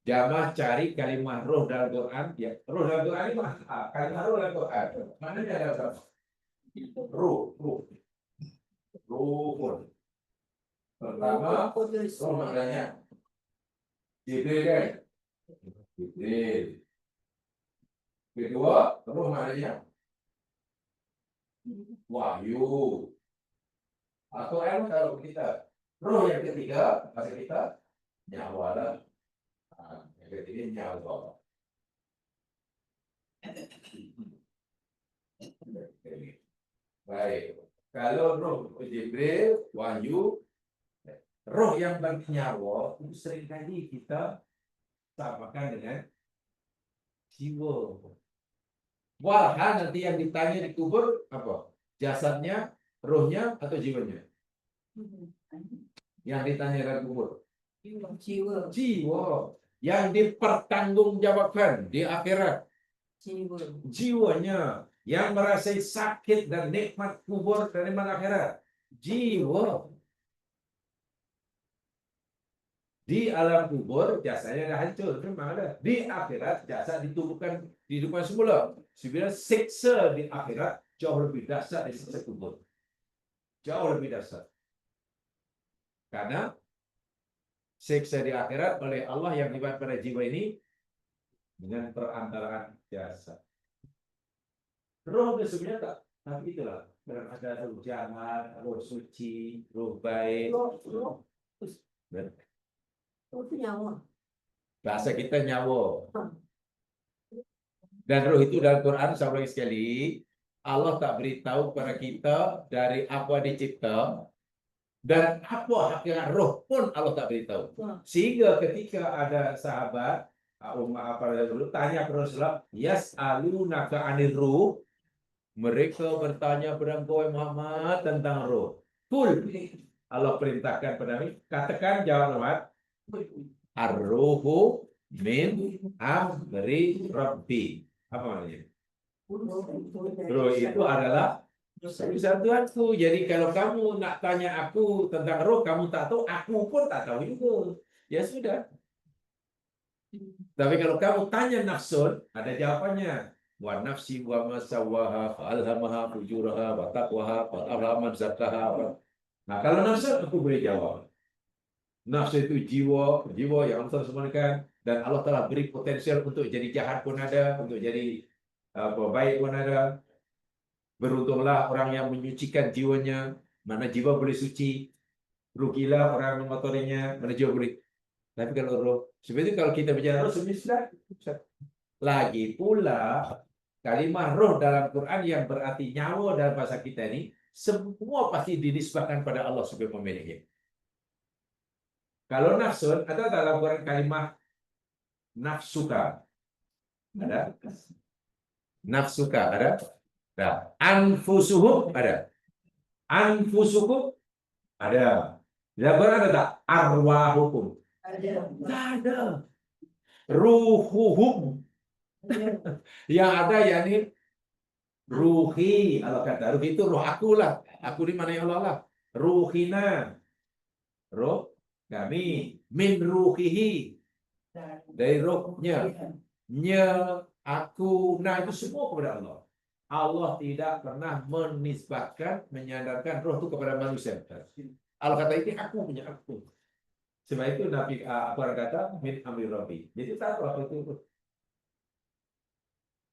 Jamaah cari kalimat roh dalam Quran. Ya, roh dalam Quran ini kalimat roh dalam Quran. Mana dia ada berapa? Roh. Pertama, roh maknanya Jibril kan? Jibril. Kedua, roh maknanya wahyu. Atau kalau kita roh yang ketiga, bahasa kita nyawa lah. Yang ketiga nyawa. Baik. Kalau roh Jibril, wahyu, roh yang bagi nyawa itu seringkali kita samakan dengan jiwa. Walha nanti yang ditanya di kubur apa? Jasadnya, rohnya atau jiwanya? Yang ditanya di kubur. Jiwa. Yang dipertanggungjawabkan di akhirat. Jiwanya. Yang merasai sakit dan nikmat kubur dari mana akhirat. Jiwa. Di alam kubur jasanya dah hancur, memang ada. Di akhirat jasad ditubuhkan di depan semula. Sebenarnya siksa di akhirat jauh lebih dahsyat dari siksa kubur. Jauh lebih dahsyat. Karena siksa di akhirat oleh Allah yang dibuat pada jiwa ini dengan perantaraan jasad. Roh itu sebenarnya tak, tapi itulah. Ada roh jahat, roh suci, roh baik. Roh itu nyawa. Bahasa kita nyawa. Dan roh itu dalam Quran sama sekali Allah tak beritahu kepada kita dari apa dicipta dan apa hakikat roh pun Allah tak beritahu. Sehingga ketika ada sahabat Umar apa dulu tanya kepada Rasulullah, yas'alunaka 'anil ruh, mereka bertanya kepada engkau Muhammad tentang roh. Qul, Allah perintahkan kepada kami, katakan jawab Muhammad, ar-ruhu min amri rabbi. Apa maknanya? Roh itu adalah urusan Tuhanku. Jadi kalau kamu nak tanya aku tentang roh, kamu tak tahu, aku pun tak tahu juga. Ya sudah. Tapi kalau kamu tanya nafsun, ada jawabannya. Wa nafsi wa ma sawwaha fa alhamaha fujuraha wa taqwaha wa alhaman zakaha. Nah, kalau nafsu aku boleh jawab. Nafsu itu jiwa, jiwa yang Allah sembunyikan dan Allah telah beri potensial untuk jadi jahat pun ada, untuk jadi baik pun ada. Beruntunglah orang yang menyucikan jiwanya, mana jiwa boleh suci. Rugilah orang yang mengotorinya, mana jiwa boleh. Tapi kalau roh, sebenarnya kalau kita bicara roh, sebenarnya sudah. Lagi pula, kalimat roh dalam Quran yang berarti nyawa dalam bahasa kita ini, semua pasti dinisbahkan pada Allah sebagai pemiliknya. Kalau nafsun, ada dalam Quran kalimat nafsuka. Ada? Nafsuka, ada? Nah, anfusuhum, ada? Anfusukum, ada. Dalam Quran ada tak? Arwahukum. Ada. Tak ada. Ruhuhum. Yang ada yakni ruhi. Allah kata, ruhi itu roh aku lah. Aku di mana ya Allah lah. Ruhina. Roh kami. Min ruhihi. Dari rohnya. Nya, aku, nah itu semua kepada Allah. Allah tidak pernah menisbatkan, menyandarkan roh itu kepada manusia. Allah kata ini aku punya aku. Sebab itu Nabi Al-Quran kata min amri rabbi. Jadi tak tahu apa itu.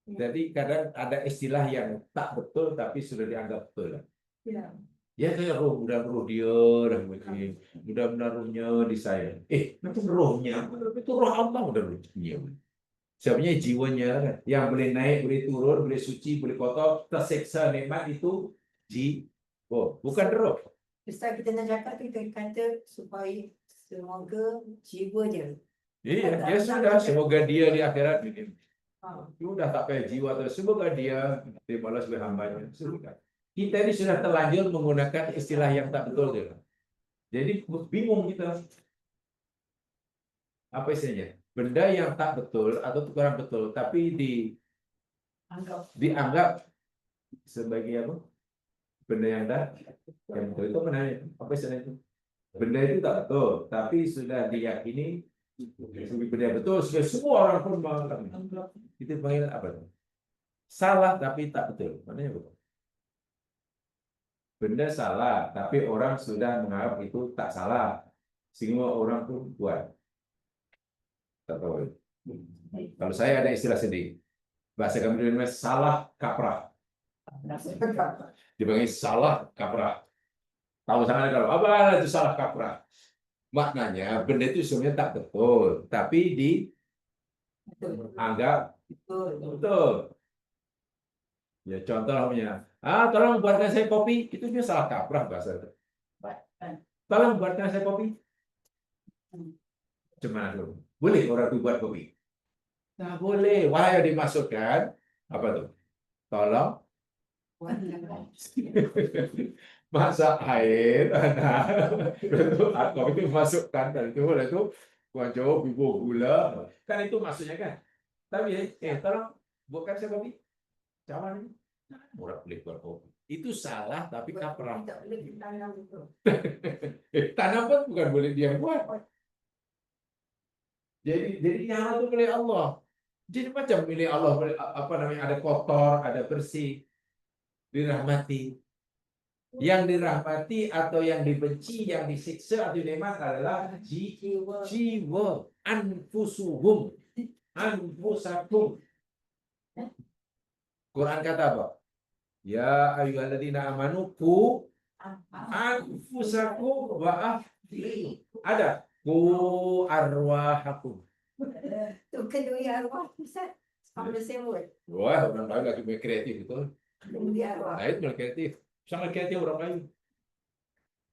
Jadi kadang ada istilah yang tak betul tapi sudah dianggap betul. Ya. Ya kayak roh, mudah-mudahan dia, mudah-mudahan rohnya di saya. Itu rohnya, itu roh Allah mudah-mudahan. Sebenarnya jiwanya kan, yang boleh naik, boleh turun, boleh suci, boleh kotor, terseksa nikmat itu jiwa, bukan roh. Ustaz kita nak cakap kita kata supaya semoga jiwa dia. Iya, ya sudah, semoga dia di akhirat ini. Ha. Sudah tak payah jiwa terus, semoga dia terimalah sebagai hambanya. Sudah. Kita ini sudah terlanjur menggunakan istilah yang tak betul dia. Jadi bingung kita. Apa istilahnya? Benda yang tak betul atau kurang betul, tapi dianggap sebagai apa? Benda yang betul itu mana? Apa istilahnya itu? Benda itu tak betul, tapi sudah diyakini sebagai benda yang betul, semua orang pun menganggap. Itu panggil apa? Salah tapi tak betul. Maknanya betul. Benda salah, tapi orang sudah menganggap itu tak salah, sehingga orang pun buat. Tak tahu. Kalau saya ada istilah sendiri, bahasa kami di Indonesia salah kaprah. Dipanggil salah kaprah. Tahu sangat kalau apa itu salah kaprah. Maknanya benda itu sebenarnya tak betul, tapi dianggap betul. Ya contohnya, tolong buatkan saya kopi, itu dia salah kaprah bahasa itu. Tolong buatkan saya kopi. Cuma dulu. Boleh orang itu buat kopi? Nah boleh. Wah yang dimasukkan apa tuh? Tolong masak air, nah kopi itu masukkan dan itu coba bubur gula, kan itu maksudnya kan. Tapi tolong buatkan saya kopi. Cawan ini murah boleh buat kopi. Itu salah tapi kaprah. Tak boleh tanam itu. Tanam pun bukan boleh dia buat. Jadi nyawa itu milik Allah. Jadi macam milik Allah, apa namanya, ada kotor, ada bersih, dirahmati. Yang dirahmati atau yang dibenci, yang disiksa atau dinikmat adalah Jiwa. jiwa, anfusuhum, anfusakum. Quran kata apa? Ya ayyuhalladzina amanu qu anfusakum wa ahlikum. Ada qu arwahakum. Tu kedua arwah Ustaz. From the same word. Wah, orang lain lagi main kreatif itu. Kedua arwah. Nah, itu main kreatif. Sangat kreatif orang lain.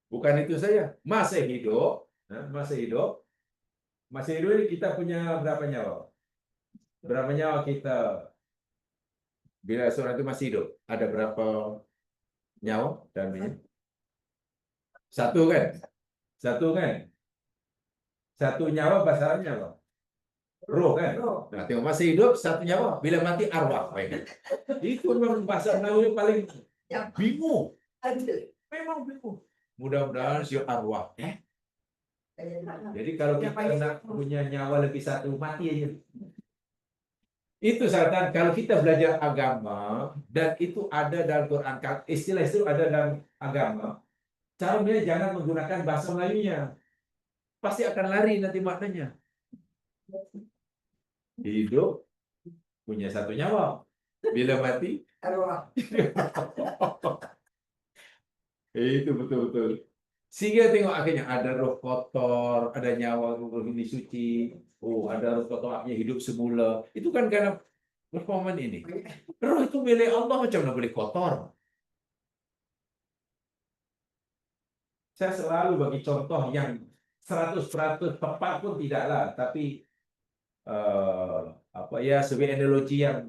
Bukan itu saja. Masih hidup, masih hidup ini kita punya berapa nyawa? Berapa nyawa kita bila seorang itu masih hidup? Ada berapa nyawa dalamnya? Satu kan? Satu kan? Satu nyawa bahasanya apa? Roh kan? Roh. Nah, tengok masih hidup satu nyawa, bila mati arwah. Itu memang bahasa Melayu paling bingung. Ada. Memang bingung. Mudah-mudahan si arwah. Jadi kalau Yang kita paling- nak punya nyawa lebih satu, mati aja. Itu syaratan kalau kita belajar agama dan itu ada dalam Quran, istilah itu ada dalam agama. Caranya jangan menggunakan bahasa Melayunya. Pasti akan lari nanti maknanya. Hidup punya satu nyawa. Bila mati, Arwah. itu betul-betul. Sehingga tengok akhirnya ada roh kotor, ada nyawa roh ini suci. Oh, ada roh kotor akhirnya hidup semula. Itu kan karena performan ini. Roh itu milik Allah, macam mana boleh kotor? Saya selalu bagi contoh yang 100% tepat pun tidaklah, tapi apa ya, sebagai analogi yang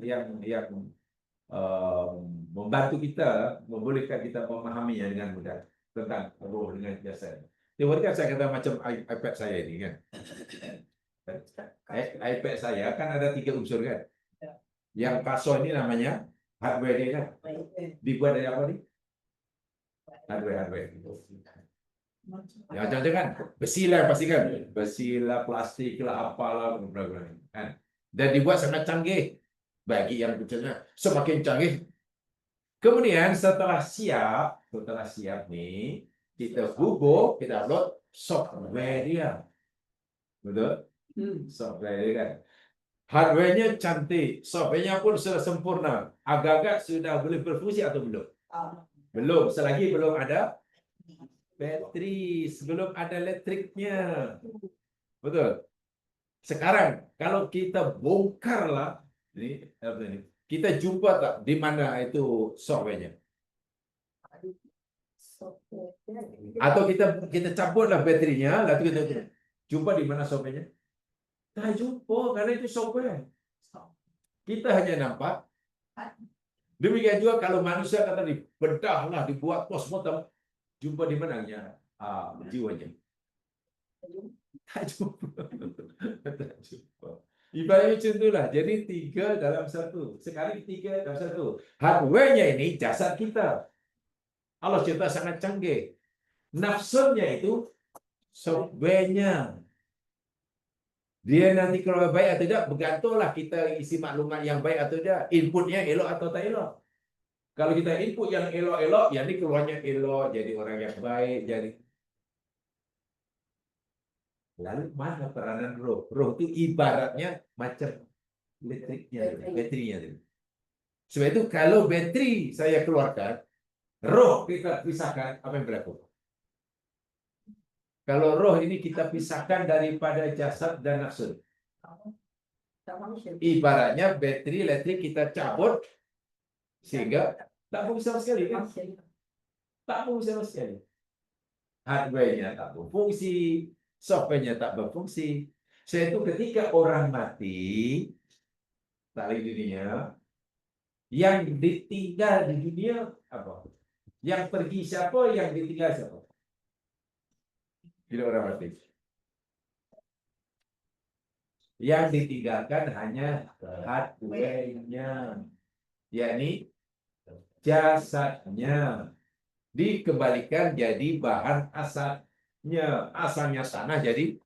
membantu kita, membolehkan kita memahaminya dengan mudah tentang roh dengan jasad. Teori kan saya kata macam iPad saya ini kan. iPad saya kan ada 3 unsur kan. Yang kasar ini namanya hardware dia kan. Dibuat dari apa nih? Hardware. Ya jangan besi lah pasti kan. Besi lah, plastik lah, apalah, kan. Dan dibuat sangat canggih. Bagi yang bicaranya semakin canggih. Kemudian setelah siap nih, kita hubung, kita upload software dia. Betul? Software dia kan. Hardware-nya cantik, software-nya pun sudah sempurna. Agak-agak sudah boleh berfungsi atau belum? Belum, selagi belum ada bateri, sebelum ada elektriknya. Betul? Sekarang, kalau kita bongkarlah, ini, kita jumpa tak di mana itu software-nya? Atau kita cabutlah baterinya, lalu kita jumpa di mana software-nya? Tak jumpa, karena itu software. Kita hanya nampak. Demikian juga kalau manusia kata dibedahlah, dibuat postmortem, jumpa di mananya jiwanya. Tak jumpa. Tak jumpa. Ibaratnya macam itulah. Jadi 3 dalam 1. Sekali 3 dalam 1. Hardware-nya ini jasad kita. Allah cipta sangat canggih. Nafsunya itu software-nya. Dia nanti kalau baik atau tidak, bergantunglah kita isi maklumat yang baik atau tidak. Inputnya elok atau tak elok. Kalau kita input yang elok-elok, ya ini keluarnya elok, jadi orang yang baik, jadi. Lalu mana peranan roh? Roh itu ibaratnya macam listriknya, baterinya. Sebab itu kalau bateri saya keluarkan, roh kita pisahkan, apa yang berlaku? Kalau roh ini kita pisahkan daripada jasad dan nafsu. Ibaratnya bateri elektrik kita cabut sehingga tak fungsi sama sekali kan? Tak fungsi sama sekali. Hardware-nya tak berfungsi, software-nya tak berfungsi. Itu ketika orang mati, tak lagi dunia, yang ditinggal di dunia apa? Yang pergi siapa, yang ditinggal siapa? Bila orang mati. Yang ditinggalkan hanya hardware-nya, yakni jasadnya, dikembalikan jadi bahan asalnya. Asalnya tanah, jadi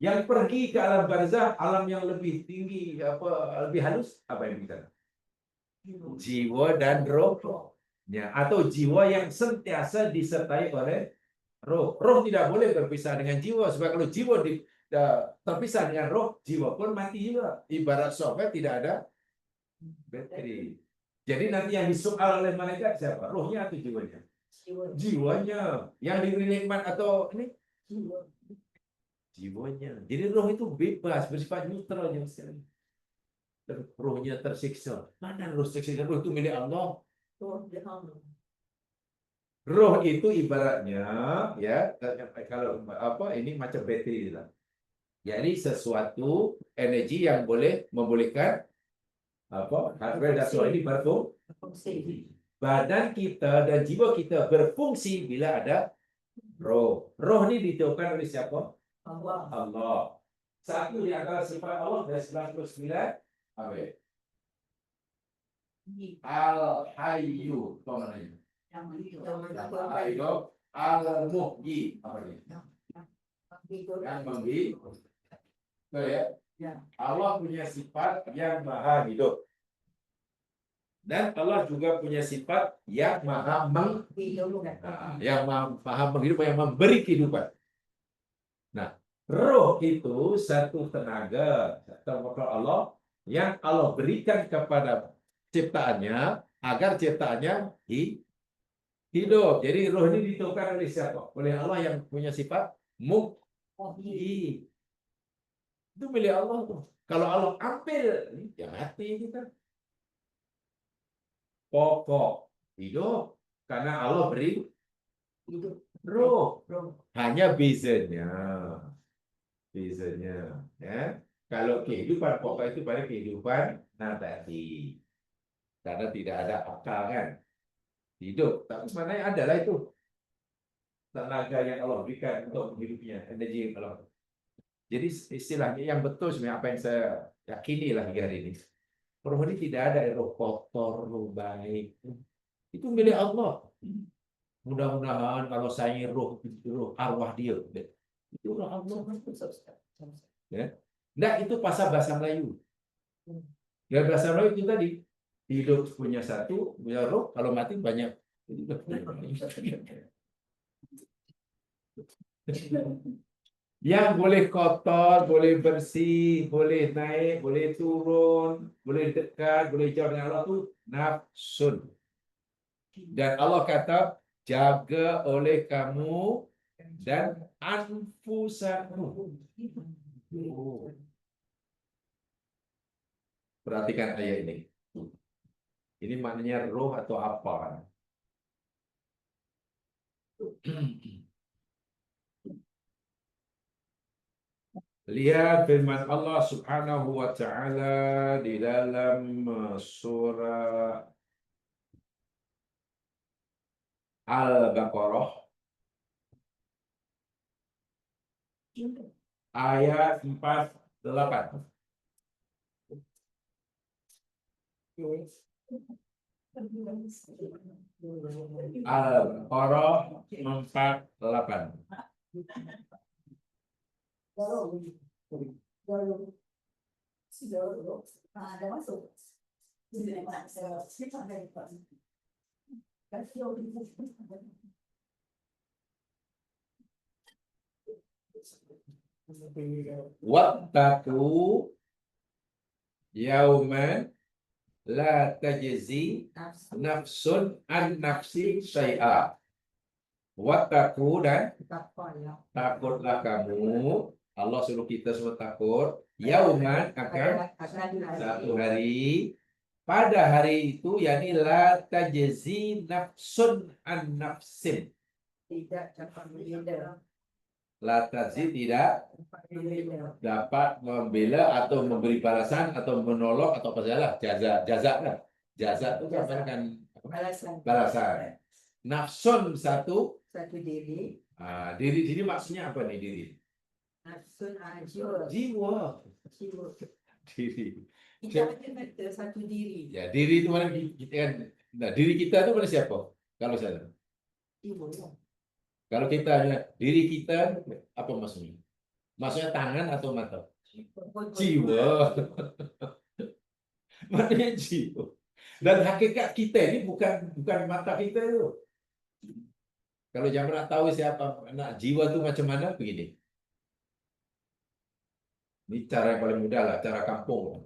Yang pergi ke alam barzah, alam yang lebih tinggi, lebih halus, apa yang kita? Jiwa dan rohnya, atau jiwa yang sentiasa disertai oleh roh. Roh tidak boleh berpisah dengan jiwa, sebab kalau jiwa terpisah dengan roh, jiwa pun mati juga. Ibarat software tidak ada baterai. Jadi nanti yang disoal oleh malaikat siapa? Rohnya atau jiwanya? Jiwanya. Yang diberi nikmat atau ini? Jiwanya. Jadi roh itu bebas, bersifat neutral yang sekali. Rohnya tersiksa. Mana roh tersiksa? Roh itu milik Allah. Roh itu ibaratnya ya kalau ini macam bateri lah. Jadi sesuatu energi yang boleh membolehkan hardware dan software ini berfungsi. Badan kita dan jiwa kita berfungsi bila ada roh. Roh ini ditiupkan oleh siapa? Allah. Satu di antara sifat Allah dari 99 apa ya? Al-Hayyu. Apa maknanya? Al-Hayyu. Al-Muhyi. Apa ini? Yang menghidup. Betul ya? Allah punya sifat yang maha hidup. Dan Allah juga punya sifat yang maha menghidup, yang memberi kehidupan. Nah, roh itu satu tenaga Allah yang Allah berikan kepada ciptaannya agar ciptaannya hidup. Jadi roh ini ditiupkan oleh siapa? Oleh Allah yang punya sifat muhyi. Itu milik Allah tuh. Kalau Allah ambil, ya mati kita. Pokok hidup karena Allah beri roh. Hanya bezanya ya. Kalau kehidupan pokok itu pada kehidupan nabati. Karena tidak ada akal kan. Hidup, tapi mana adalah itu tenaga yang Allah berikan untuk hidupnya, energi yang Allah. Jadi istilahnya yang betul sebenarnya apa yang saya yakini lah hari ini. Roh ini tidak ada roh kotor, roh baik. Itu milik Allah. Mudah-mudahan kalau saya roh arwah dia, itu roh Allah. Ya. Nah, itu pasal bahasa Melayu. Ya bahasa Melayu itu tadi hidup punya satu, punya roh, kalau mati banyak. Yang boleh kotor, boleh bersih, boleh naik, boleh turun, boleh dekat, boleh jauh dengan Allah itu nafsun. Dan Allah kata, jaga oleh kamu dan anfusakum. Perhatikan ayat ini. Ini maknanya roh atau apa? Lihat firman Allah Subhanahu wa taala di dalam surah Al-Baqarah ayat 48. Al-Baqarah 48. Wattaqu yauman la tajzi nafsun an nafsi syai'a. Wattaqu dan takutlah kamu. Allah suruh kita semua takut. Yauman akan satu hari. Pada hari itu yakni la tajzi nafsun an nafsin. Tidak dapat membela. La tajzi tidak dapat membela atau memberi balasan atau menolong atau apa salah. Jaza kan. Jaza itu kan balasan. Nafsun satu diri. Diri sini maksudnya apa nih diri? Nafsun jiwa. Jiwa. Diri. Kita ada satu diri. Ya, diri itu mana kita kan. Nah, diri kita itu mana siapa? Kalau saya. Jiwa. Kalau kita diri kita apa maksudnya? Maksudnya tangan atau mata? Jiwa. Jiwa. Maknanya jiwa. Dan hakikat kita ini bukan mata kita itu. Kalau jangan nak tahu siapa nak jiwa itu macam mana begini. Ini cara yang paling mudah lah, cara kampung.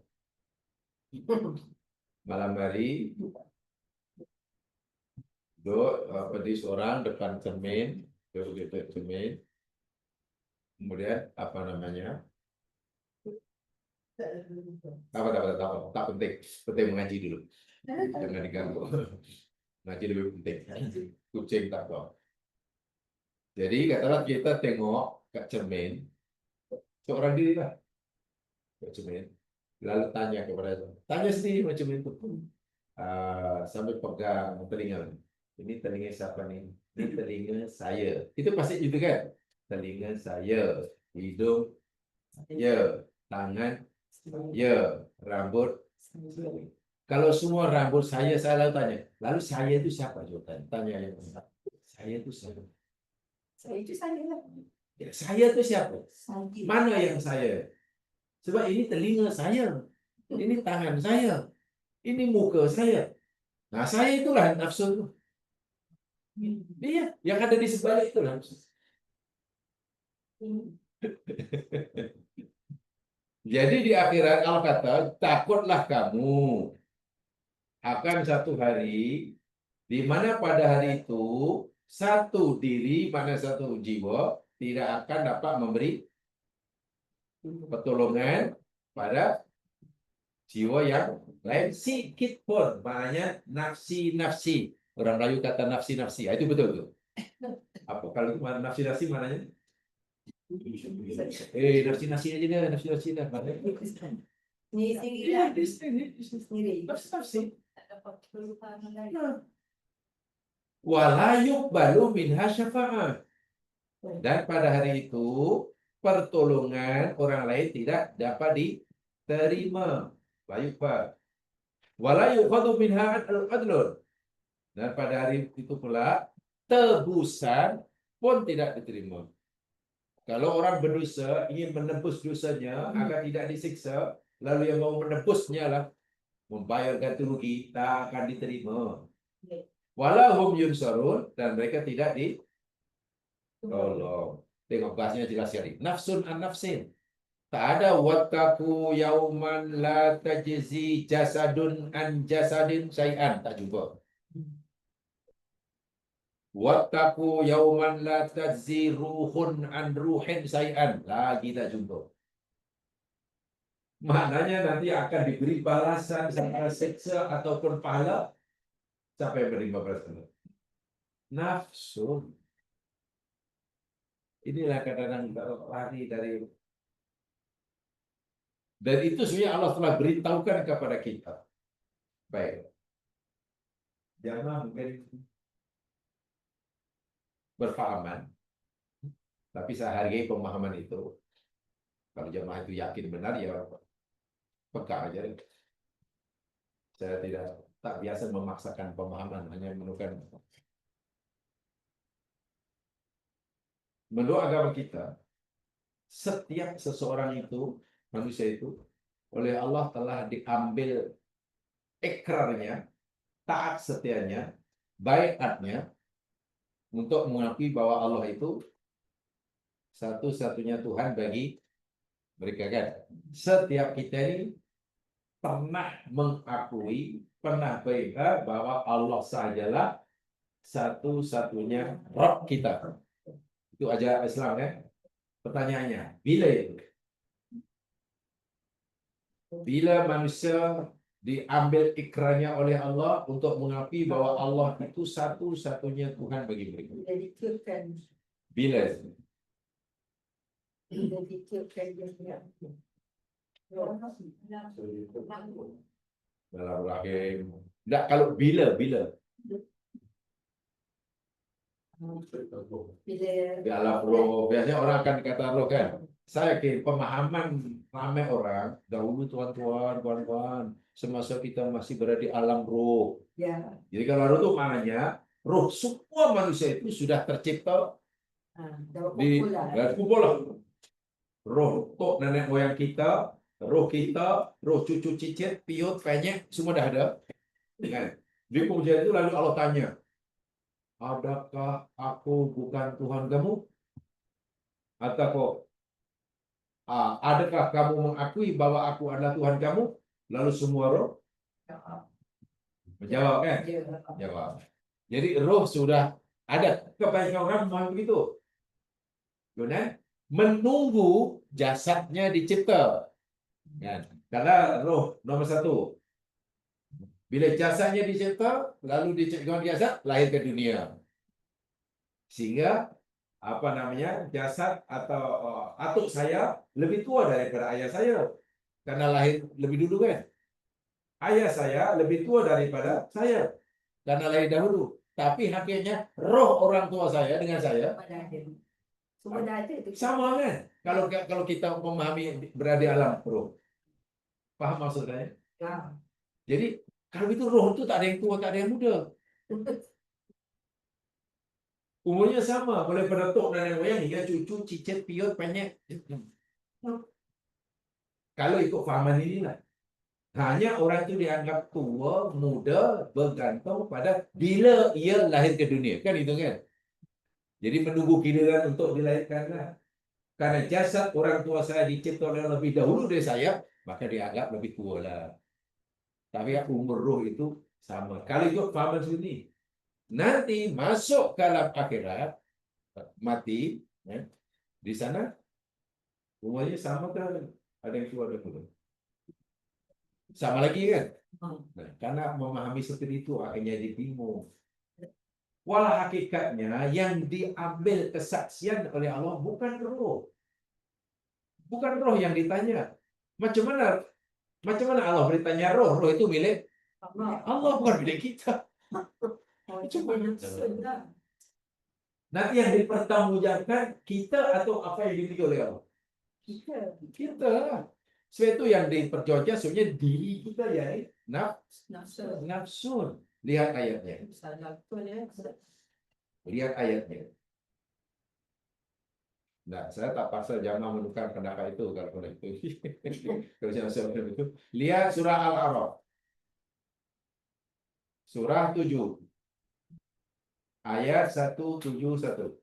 Malam hari duduk berdiri seorang depan cermin, duduk di cermin. Kemudian apa namanya? Tak penting. Penting mengaji dulu. Jangan diganggu. Ngaji lebih penting. Kucing tak tahu. Jadi katakanlah kita tengok kat cermin, seorang diri lah kat cermin, lalu tanya tanya sendiri macam itu. Sambil pegang telinga. Ini telinga siapa nih? Ini telinga saya. Itu pasti gitu kan? Telinga saya, hidung, ya, tangan, ya, rambut. Kalau semua rambut saya lalu tanya. Lalu saya itu siapa? Tanya yang saya itu siapa? Saya itu saya lah. Ya, saya itu siapa? Saya. Mana yang saya? Sebab ini telinga saya, ini tangan saya, ini muka saya. Nah, saya itulah nafsu itu. Iya, yang ada di sebalik itulah nafsu. Jadi di akhirat Allah kata, takutlah kamu akan satu hari di mana pada hari itu satu diri, mana satu jiwa tidak akan dapat memberi pertolongan pada jiwa yang lain sikit pun. Maknanya nafsi-nafsi. Orang Melayu kata nafsi-nafsi. Itu betul-betul. Apa kalau itu nafsi-nafsi maknanya? Nafsi-nafsi aja dah, nafsi-nafsi dah. Sendiri. Nafsi-nafsi. Dapat peluang lain. Wala yuqbalu minha syafa'ah. Dan pada hari itu pertolongan orang lain tidak dapat diterima. Baik, Pak. Wala yuqadu minha adlun. Dan pada hari itu pula tebusan pun tidak diterima. Kalau orang berdosa ingin menebus dosanya agar tidak disiksa, lalu yang mau menebusnya lah membayar ganti rugi, tak akan diterima. Walahum yunsarun, dan mereka tidak ditolong. Tengok bahasanya jelas sekali. Nafsun an nafsin. Tak ada wattaku yauman la tajzi jasadun an jasadin syai'an. Tak jumpa. Wattaku yauman la tajzi ruhun an ruhin syai'an. Lagi tak jumpa. Maknanya nanti akan diberi balasan sama siksa ataupun pahala. Siapa yang menerima balasan? Nafsu. Inilah kadang-kadang lari dari. Dan itu sebenarnya Allah telah beritahukan kepada kita. Baik. Jangan mungkin berfahaman. Tapi saya hargai pemahaman itu. Kalau jemaah itu yakin benar, ya pegang aja. Saya tak biasa memaksakan pemahaman, hanya menemukan. Menurut agama kita, setiap seseorang itu, manusia itu, oleh Allah telah diambil ikrarnya, taat setianya, baiatnya, untuk mengakui bahwa Allah itu satu-satunya Tuhan bagi mereka kan. Setiap kita ini pernah mengakui, pernah baiat bahwa Allah sajalah satu-satunya Rabb kita. Itu ajaran Islam kan. Pertanyaannya, bila itu? Bila manusia diambil ikrarnya oleh Allah untuk mengakui bahwa Allah itu satu-satunya Tuhan bagi mereka. Bila itu? Dalam rahim. Tidak, kalau bila. Di alam roh. Biasanya orang akan kata roh kan. Saya yakin pemahaman ramai orang dahulu tuan-tuan, semasa kita masih berada di alam roh. Ya. Jadi kalau roh itu maknanya roh semua manusia itu sudah tercipta di kumpulan. roh tok nenek moyang kita, roh cucu cicit, piut, penyek, semua dah ada. Kan? Di kemudian itu lalu Allah tanya, adakah aku bukan Tuhan kamu? Atau adakah kamu mengakui bahwa aku adalah Tuhan kamu? Lalu semua roh menjawab kan? Jawab. Jadi roh sudah ada. Kebanyakan orang memang begitu. Kemudian menunggu jasadnya dicipta. Kan? Karena roh nomor satu. Bila jasadnya dicipta, lalu diciptakan jasad, lahir ke dunia. Sehingga jasad atau atuk saya lebih tua daripada ayah saya. Karena lahir lebih dulu kan. Ayah saya lebih tua daripada saya. Karena lahir dahulu. Tapi hakikatnya roh orang tua saya dengan saya Semua dah ada tu. sama kan? Kalau kita memahami berada di alam roh. Paham maksud saya? Ya. Jadi kalau itu roh itu tak ada yang tua, tak ada yang muda. Umurnya sama, mulai pada tok nenek moyang hingga cucu, cicit, piut, penyek. Kalau ikut fahaman inilah. Hanya orang itu dianggap tua, muda, bergantung pada bila ia lahir ke dunia. Kan itu kan? Jadi menunggu giliran untuk dilahirkan lah. Karena jasad orang tua saya dicipta lebih dahulu dari saya, maka dianggap lebih tua lah. Tapi umur roh itu sama. Kalau ikut fahaman sini, nanti masuk ke alam akhirat, mati, ya, di sana umurnya sama kan? Ada yang tua, ada yang muda. Sama lagi kan? Nah, karena memahami seperti itu akhirnya jadi bingung. Walau hakikatnya yang diambil kesaksian oleh Allah bukan roh. Bukan roh yang ditanya. Macam mana Allah bertanya roh? Roh itu milik Allah, bukan milik kita. Nanti yang dipertanggungjawabkan kita atau apa yang dimiliki oleh Allah? Kita. Sebab itu yang diperjuangkan sebenarnya diri kita ya, nafsu. Lihat ayatnya. Lihat ayatnya. Nah, saya tak paksa jamaah menukar pendapat itu kalau itu. Kalau saya itu. Lihat surah Al-A'raf. Surah 7. Ayat 171.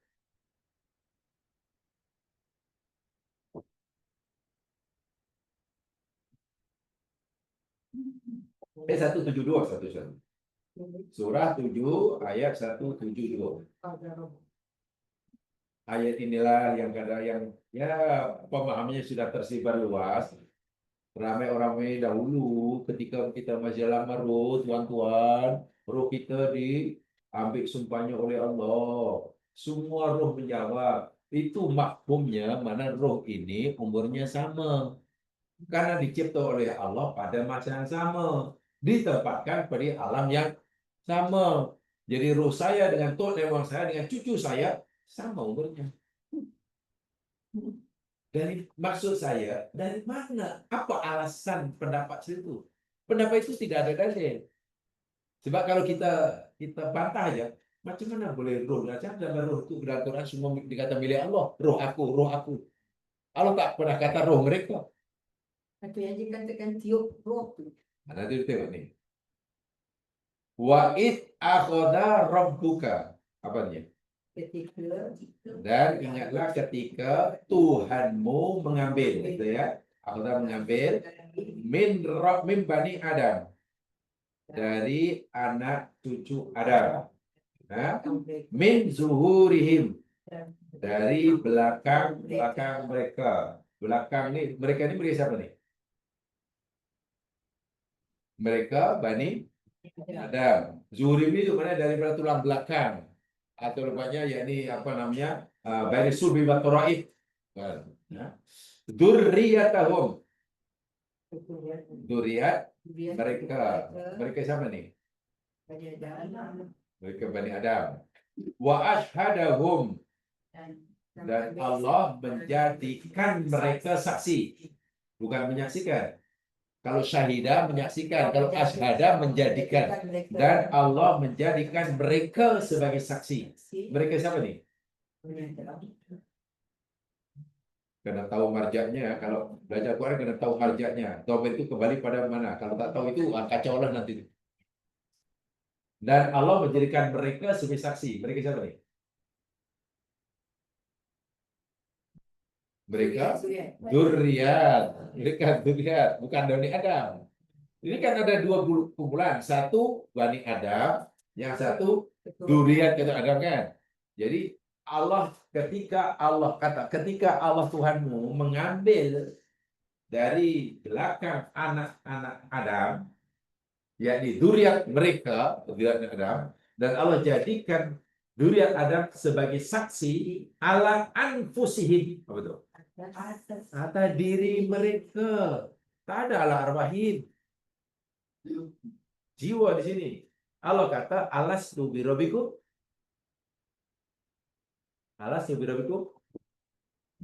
172 satu. Surah 7 ayat 172. Ayat inilah yang ya pemahamannya sudah tersebar luas. Ramai orang dahulu ketika kita masih lama roh, tuan-tuan, roh kita diambil sumpahnya oleh Allah. Semua roh menjawab. Itu maklumnya mana roh ini umurnya sama. Karena dicipta oleh Allah pada masa yang sama. Ditempatkan pada alam yang sama. Jadi roh saya dengan tok nenek saya dengan cucu saya sama umurnya. Dari maksud saya, dari mana? Apa alasan pendapat itu? Pendapat itu tidak ada dalil. Sebab kalau kita bantah aja, macam mana boleh roh? Dalam roh itu Quran semua dikata milik Allah. Roh aku, roh aku. Allah tak pernah kata roh mereka. Itu yang dikatakan tiup roh tu. Nanti kita tengok ni. Wa id akhadha rabbuka. Apa dia? Dan ingatlah ketika Tuhanmu mengambil, gitu ya. Akhadha mengambil min bani Adam, dari anak cucu Adam. Nah, min zuhurihim, dari belakang mereka. Belakang ni mereka siapa ni? Mereka Bani Adam. Zuhrim itu mana daripada tulang belakang atau rupanya yakni bani sulbi wa taraib. Dzurriyyatahum. Dzurriyyat mereka siapa ni? Mereka Bani Adam. Wa ashhadahum, dan Allah menjadikan mereka saksi, bukan menyaksikan. Kalau syahidah menyaksikan, kalau ashada menjadikan, dan Allah menjadikan mereka sebagai saksi. Mereka siapa nih? Kena tahu marjaknya. Kalau belajar Quran kena tahu marjaknya. Domir itu kembali pada mana? Kalau tak tahu itu kacau lah nanti. Dan Allah menjadikan mereka sebagai saksi. Mereka siapa nih? Mereka Zuriat. Mereka Zuriat, bukan Bani Adam. Ini kan ada dua kumpulan. Satu Bani Adam, yang satu Zuriat kata Adam kan. Jadi ketika Allah Tuhanmu mengambil dari belakang anak-anak Adam, yakni zuriat mereka, zuriat Adam, dan Allah jadikan zuriat Adam sebagai saksi ala anfusihim. Apa itu? Atas diri mereka. Tak ada ala arwahim. Jiwa di sini. Allah kata, alastu birobikum. Alastu birobikum.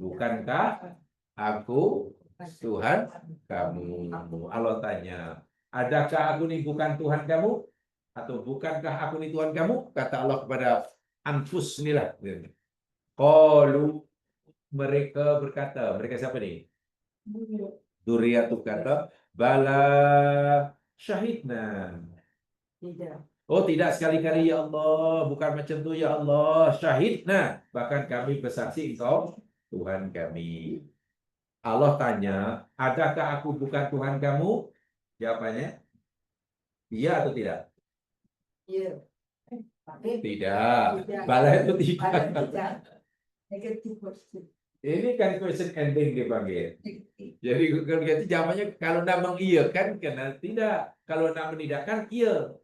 Bukankah aku Tuhan kamu? Allah tanya, adakah aku ini bukan Tuhan kamu? Atau bukankah aku ini Tuhan kamu? Kata Allah kepada anfus inilah. Qalu, mereka berkata, mereka siapa nih? Dzurriyyah itu kata, bala syahidna. Oh tidak, sekali-kali ya Allah, bukan macam tu ya Allah, syahidna. Bahkan kami bersaksi engkau Tuhan kami. Allah tanya, adakah aku bukan Tuhan kamu? Jawabannya, iya atau tidak? Iya. Tidak. Bala itu tidak. Negatif positif. Ini kan question ending dipanggil. Jadi kalau ganti jawabannya kalau nak mengiyakan kena tidak. Kalau nak menidakkan iya.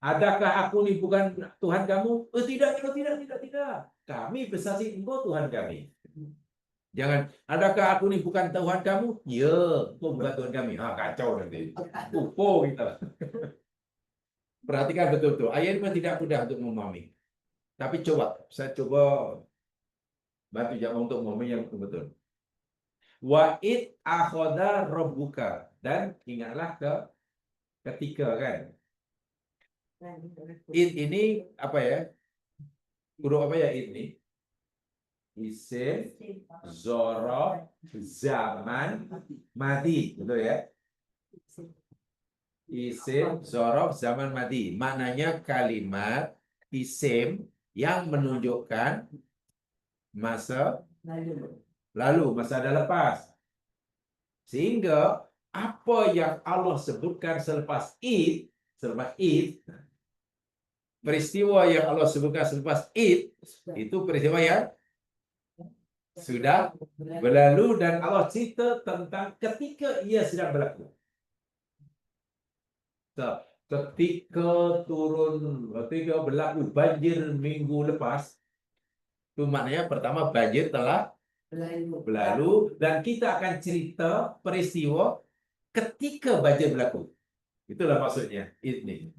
Adakah aku ini bukan Tuhan kamu? Tidak, tidak. Kami bersaksi engkau Tuhan kami. Jangan, adakah aku ini bukan Tuhan kamu? Ya, kau bukan Tuhan kami. Kacau nanti. Upo kita. Perhatikan betul-betul. Ayat ini tidak mudah untuk memahami. Tapi saya coba bantu jawab untuk memahami yang betul-betul. Wa'id akhoda rabbuka. Dan ingatlah ketika kan. Id ini apa ya? Huruf apa ya id ini? Isim, zorof, zaman, madi. Betul ya? Isim, zorof, zaman, madi. Maknanya kalimat isim yang menunjukkan masa lalu, masa ada lepas. Sehingga apa yang Allah sebutkan selepas id, peristiwa yang Allah sebutkan selepas id, itu peristiwa yang sudah berlalu dan Allah cerita tentang ketika ia sedang berlaku. Ketika berlaku banjir minggu lepas, itu maknanya pertama banjir telah berlalu dan kita akan cerita peristiwa ketika banjir berlaku. Itulah maksudnya ini.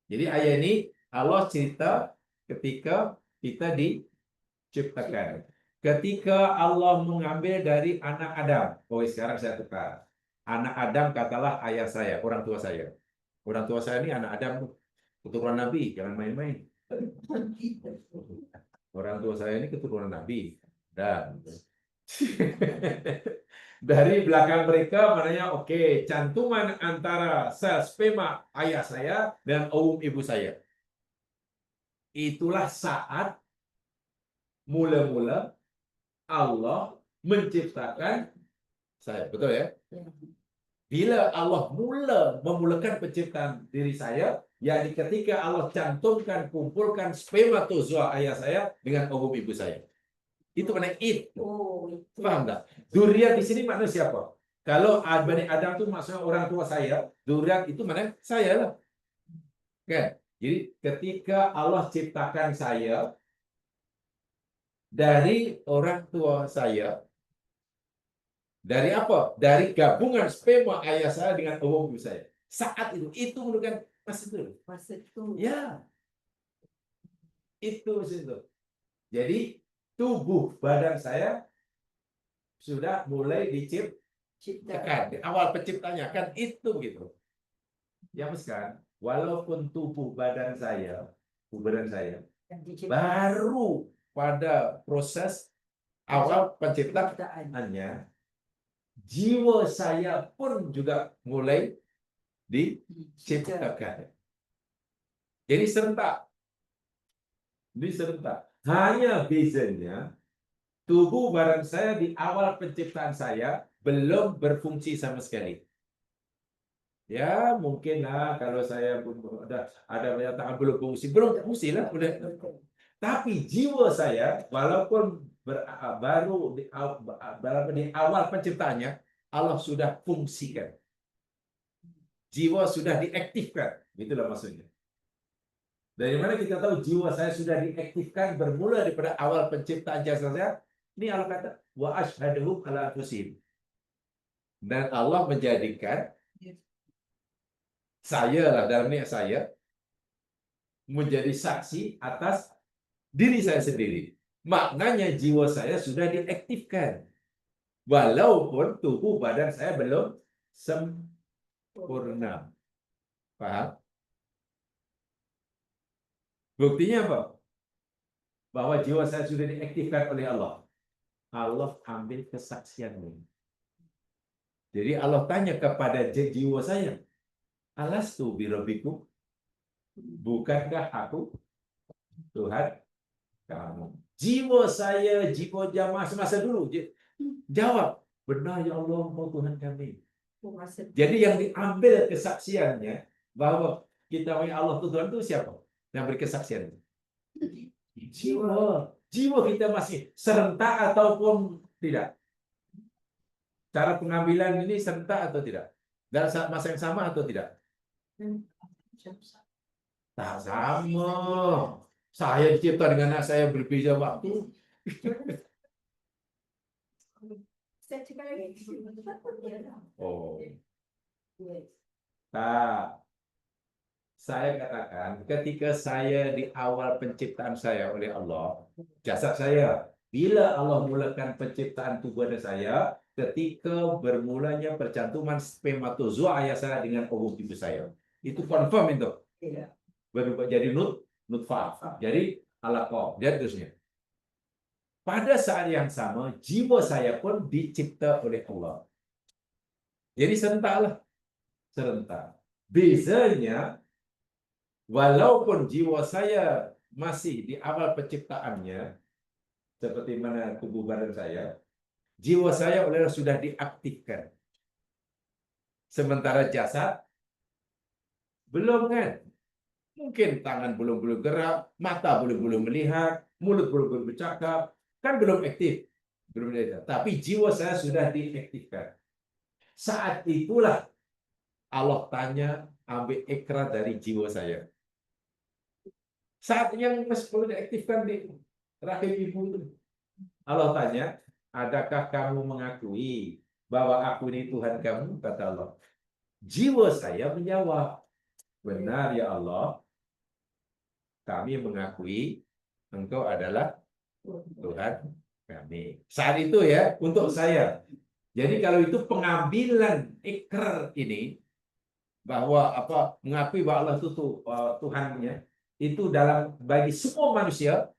Jadi ayat ini Allah cerita ketika kita diciptakan. Ketika Allah mengambil dari anak Adam. Oh, sekarang saya tukar. Anak Adam katalah ayah saya, orang tua saya. Orang tua saya ini anak Adam, keturunan Nabi, jangan main-main. Orang tua saya ini keturunan Nabi. Dan dari belakang mereka maknanya oke, cantuman antara sel sperma ayah saya dan ovum ibu saya. Itulah saat mula-mula Allah menciptakan saya. Betul ya? Bila Allah memulakan penciptaan diri saya, yakni ketika Allah cantumkan, kumpulkan spermatozoa ayah saya dengan ovum ibu saya. Itu makna id. Paham tak? Dzurriyyah di sini makna siapa? Kalau Bani Adam itu maksudnya orang tua saya, dzurriyyah itu makna saya lah. Kan? Jadi ketika Allah ciptakan saya dari orang tua saya, dari apa? Dari gabungan sperma ayah saya dengan ovum ibu saya. Saat itu menunjukkan masa itu. Ya. Itu situ. Jadi tubuh badan saya sudah mulai diciptakan. Di awal penciptanya kan itu gitu. Ya kan? Walaupun tubuh badan saya baru pada proses awal penciptaannya, jiwa saya pun juga mulai diciptakan. Jadi serentak. Hanya bezanya, tubuh badan saya di awal penciptaan saya belum berfungsi sama sekali. Ya mungkin lah kalau saya ada banyak tangan belum fungsi lah. Tapi jiwa saya walaupun baru di awal penciptaannya Allah sudah fungsikan. Jiwa sudah diaktifkan, itulah maksudnya. Dari mana kita tahu jiwa saya sudah diaktifkan bermula daripada awal penciptaan jasad saya? Ini Allah kata, wa asyhaduhum ala anfusihim. Dan Allah menjadikan saya lah dalam niat saya menjadi saksi atas diri saya sendiri. Maknanya jiwa saya sudah diaktifkan. Walaupun tubuh badan saya belum sempurna. Paham? Buktinya apa? Bahwa jiwa saya sudah diaktifkan oleh Allah. Allah ambil kesaksianmu. Jadi Allah tanya kepada jiwa saya, alastu birabbikum? Bukankah aku Tuhan kamu? Jiwa saya, jiwa jamaah semasa dulu jawab, benar ya Allah, engkau Tuhan kami. Jadi yang diambil kesaksiannya bahwa kita punya Allah Tuhan itu siapa? Yang berkesaksian. Jiwa kita masih serentak ataupun tidak? Cara pengambilan ini serentak atau tidak? Dalam masa yang sama atau tidak? Tak sama. Saya dicipta dengan anak saya berbeza waktu. Oh. Tak. Saya katakan, ketika saya di awal penciptaan saya oleh Allah, jasad saya, bila Allah mulakan penciptaan tubuh saya, ketika bermulanya percantuman spermatozoa ayah saya dengan ovum ibu saya. Itu confirm itu. Berubah jadi nutfah. Jadi alaqah. Jadi terusnya. Pada saat yang sama, jiwa saya pun dicipta oleh Allah. Jadi serentak. Bezanya, walaupun jiwa saya masih di awal penciptaannya, seperti mana tubuh badan saya, jiwa saya oleh Allah sudah diaktifkan. Sementara jasad belum kan? Mungkin tangan belum gerak, mata belum melihat, mulut belum bercakap, kan belum aktif. Belum aktif. Tapi jiwa saya sudah diaktifkan. Saat itulah Allah tanya, ambil ikrar dari jiwa saya. Saat yang perlu diaktifkan di rahim ibu itu, Allah tanya, adakah kamu mengakui bahwa aku ini Tuhan kamu? Kata Allah. Jiwa saya menjawab, benar ya Allah, kami mengakui engkau adalah Tuhan kami. Saat itu ya, untuk saya. Jadi kalau itu pengambilan ikrar ini, bahwa mengakui bahwa Allah itu Tuhannya, itu dalam bagi semua manusia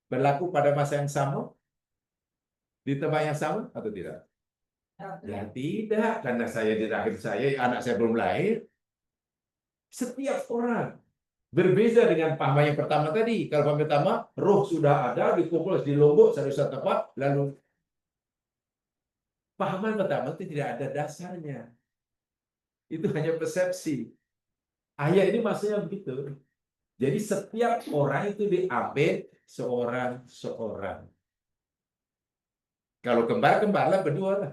berlaku pada masa yang sama, di tempat yang sama atau tidak? Ya tidak, karena saya di rahim saya, anak saya belum lahir. Setiap orang berbeza dengan paham yang pertama tadi. Kalau paham pertama, roh sudah ada, dikumpul di lombok, satu tempat, lalu pahaman pertama itu tidak ada dasarnya. Itu hanya persepsi. Ayat ini maksudnya begitu. Jadi setiap orang itu diambil seorang-seorang. Kalau kembar-kembarlah berdua lah.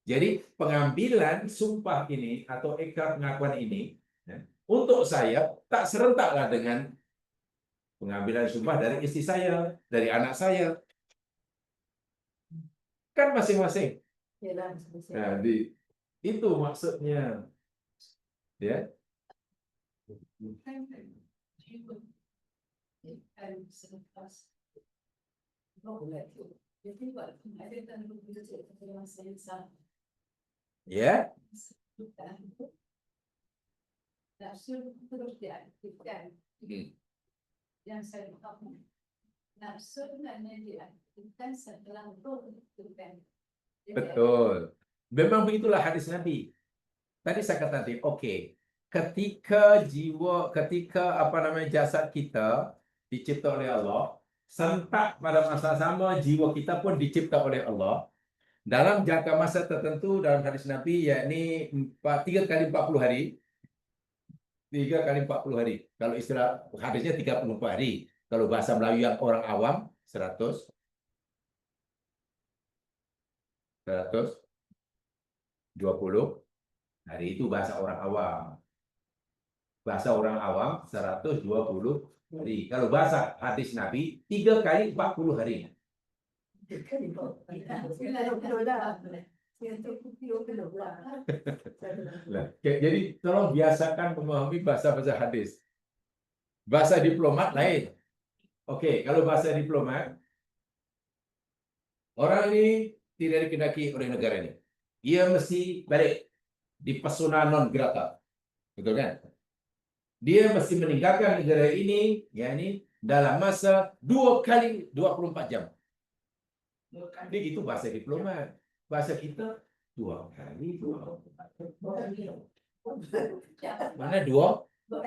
Jadi pengambilan sumpah ini atau ikrar pengakuan ini, ya, untuk saya tak serentaklah dengan pengambilan sumpah dari istri saya, dari anak saya. Kan masing-masing. Nah, itu maksudnya. Ya. Ya. nafsu hanya diaktifkan setelah ruh itu kan. Betul. Memang begitulah hadis Nabi. Tadi saya kata tadi, oke, ketika apa namanya jasad kita dicipta oleh Allah, sentak pada masa sama jiwa kita pun dicipta oleh Allah dalam jangka masa tertentu dalam hadis Nabi, yakni 3 kali 40 hari. 3 kali 40 hari. Kalau istilah hadisnya 34 hari. Kalau bahasa Melayu yang orang awam 120 hari itu bahasa orang awam. Bahasa orang awam 120 hari. Kalau bahasa hadis Nabi 3 kali 40 hari. Jadi tolong biasakan memahami bahasa-bahasa hadis. Bahasa diplomat lain. Oke, kalau bahasa diplomat, orang ini tidak dikendaki oleh negara ini. Ia mesti balik di persona non grata. Betul kan? Dia mesti meninggalkan negara ini, yakni dalam masa 2 kali 24 jam. Jadi itu bahasa diplomat. Bahasa kita 2 kali 24 jam. Mana 2? 2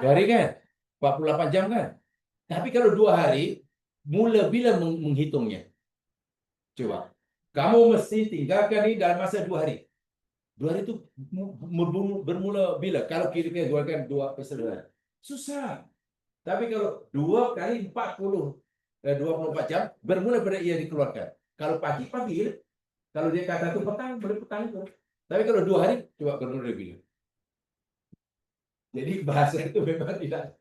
hari kan? 48 jam kan? Tapi kalau 2 hari, mula bila menghitungnya? Coba. Kamu mesti tinggalkan ini dalam masa 2 hari. 2 hari itu bermula bila? Kalau kita keluarkan 2 persaudaraan. Susah. Tapi kalau 2 kali 24 jam, bermula pada ia dikeluarkan. Kalau pagi, kalau dia kata itu petang, boleh petang itu. Tapi kalau 2 hari, coba bermula bila. Jadi bahasa itu memang tidak.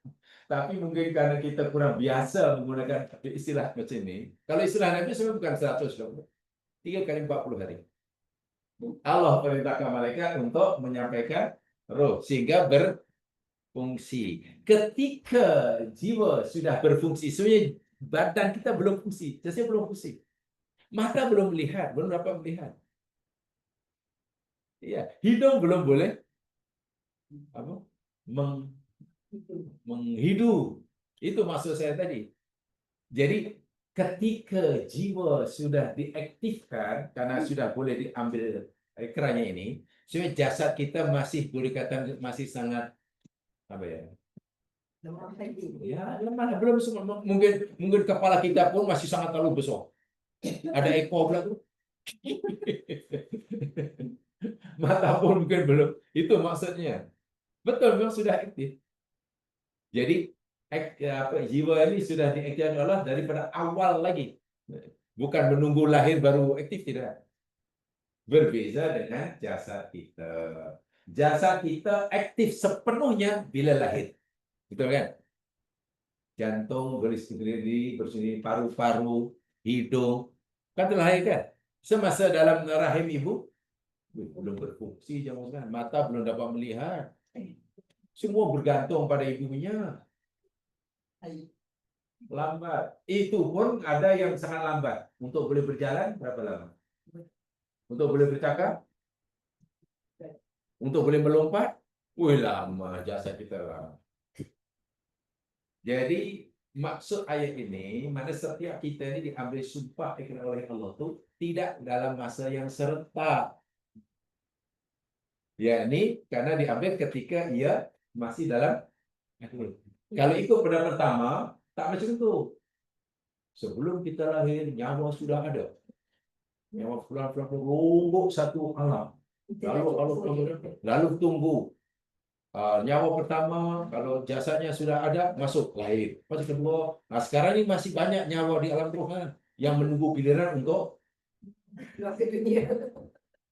Tapi mungkin karena kita kurang biasa menggunakan istilah macam ini. Kalau istilah Nabi sebenarnya bukan 100, 3 kali 40 hari. Allah perintahkan malaikat untuk menyampaikan roh sehingga berfungsi. Ketika jiwa sudah berfungsi, sebenarnya badan kita belum fungsi, jasad belum fungsi. Mata belum melihat, belum dapat melihat. Iya, hidung belum boleh apa? Menghidu. Itu maksud saya tadi. Jadi ketika jiwa sudah diaktifkan karena sudah boleh diambil kerannya ini, sebenarnya jasad kita masih boleh kata masih sangat apa ya? Ya, lemah. Belum semua. Mungkin kepala kita pun masih sangat terlalu besar. Ada ekor pula tuh. Mata pun mungkin belum. Itu maksudnya. Betul, memang sudah aktif. Jadi jiwa ini sudah diaktifkan Allah daripada awal lagi. Bukan menunggu lahir baru aktif, tidak. Berbeza dengan jasad kita. Jasad kita aktif sepenuhnya bila lahir. Betul kan? Jantung bersendiri, paru-paru, hidung. Kan terlahir kan? Semasa dalam rahim ibu, belum berfungsi jangan. Mata belum dapat melihat. Semua bergantung pada ibunya. Lambat. Itu pun ada yang sangat lambat. Untuk boleh berjalan, berapa lama? Untuk boleh bercakap? Untuk boleh melompat? Wih, lama jasad kita lama. Jadi, maksud ayat ini, mana setiap kita ini diambil sumpah oleh Allah itu tidak dalam masa yang serentak. Yakni karena diambil ketika ia masih dalam. Kalau ikut pada pertama, tak macam itu. Sebelum kita lahir, nyawa sudah ada. Nyawa pelan-pelan ronggok satu alam. Lalu tunggu. Nyawa pertama, kalau jasadnya sudah ada, masuk lahir. Fase kedua, sekarang ini masih banyak nyawa di alam roh yang menunggu giliran untuk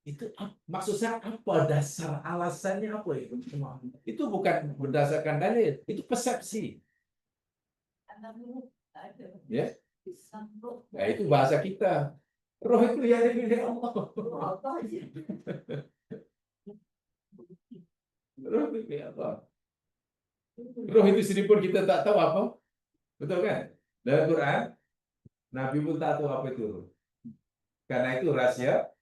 itu. Maksud saya apa dasar alasannya apa itu? Itu bukan berdasarkan dalil, itu persepsi. Ya, nah, itu bahasa kita. Roh itu yang dipilih Allah. Roh itu apa? Roh itu sendiri pun kita tak tahu apa. Betul kan? Dalam Quran, Nabi pun tak tahu apa itu roh. Karena itu rahasia.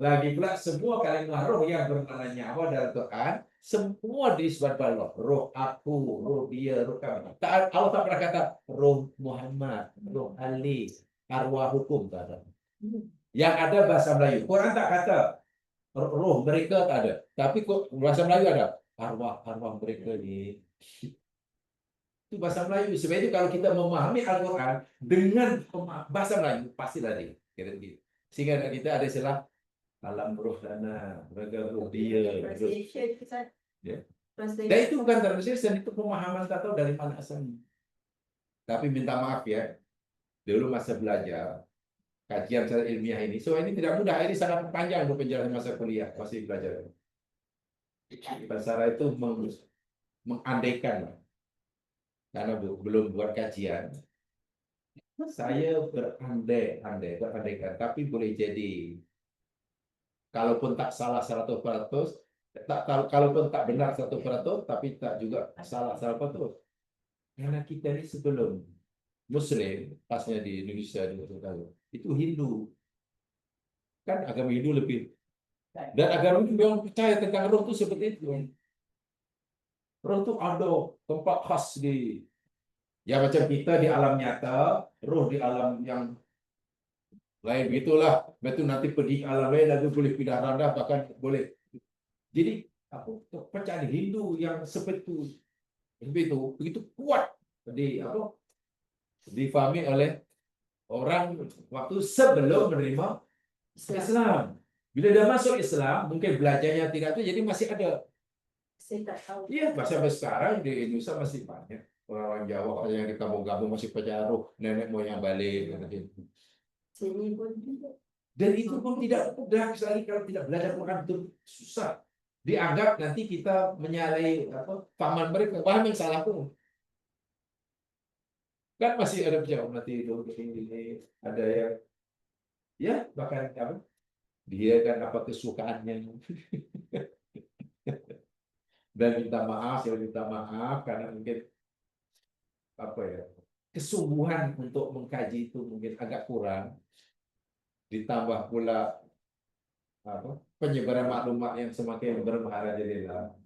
Lagi pula semua kalimat roh yang bermakna nyawa dalam Quran semua diisbatkan Allah. Roh aku, roh dia, roh kamu. Allah tak pernah kata roh Muhammad, roh Ali, arwah hukum, tak ada. Yang ada bahasa Melayu. Quran tak kata roh mereka, tak ada. Tapi kok bahasa Melayu ada arwah mereka ni. Itu bahasa Melayu. Sebab itu kalau kita memahami Al-Quran dengan bahasa Melayu, pasti lari. Sehingga kita ada istilah alam roh dana, mereka roh dia. Translation, Ustaz. Ya. Translation. Dan itu bukan translation, itu pemahaman tak tahu dari mana asalnya. Tapi minta maaf ya, dulu masa belajar, kajian secara ilmiah ini, so ini tidak mudah, ini sangat panjang untuk penjelasan masa kuliah, masih belajar. Bahasa itu mengandaikan, karena belum buat kajian. Saya berandaikan, tapi boleh jadi. Kalaupun tak salah 100%, kalaupun tak benar 100%, tapi tak juga salah 100%. Karena kita ini sebelum Muslim, pasnya di Indonesia itu Hindu. Kan agama Hindu lebih. Dan agama Hindu yang percaya tentang roh itu seperti itu. Roh itu ada tempat khas di, ya macam kita di alam nyata, roh di alam yang lain begitulah. Betul nanti pergi ke alam lain lalu boleh pindah randah, bahkan boleh. Jadi kepercayaan Hindu yang seperti itu begitu kuat difahami oleh orang waktu sebelum menerima Islam. Bila dah masuk Islam, mungkin belajarnya tidak itu, jadi masih ada. Saya tak tahu. Iya, sampai sekarang di Indonesia masih banyak orang-orang Jawa yang di kampung-kampung masih percaya roh nenek moyang balik. Sini pun juga. Dan itu pun tidak mudah sekali kalau tidak belajar Quran, itu susah. Dianggap nanti kita menyalahi pahaman mereka, paham yang salah tuh. Kan masih ada percaya nanti itu ini ada yang ya bahkan dia kan apa kesukaannya dan minta maaf karena mungkin kesungguhan untuk mengkaji itu mungkin agak kurang, ditambah pula penyebaran maklumat yang semakin bermaharajalela.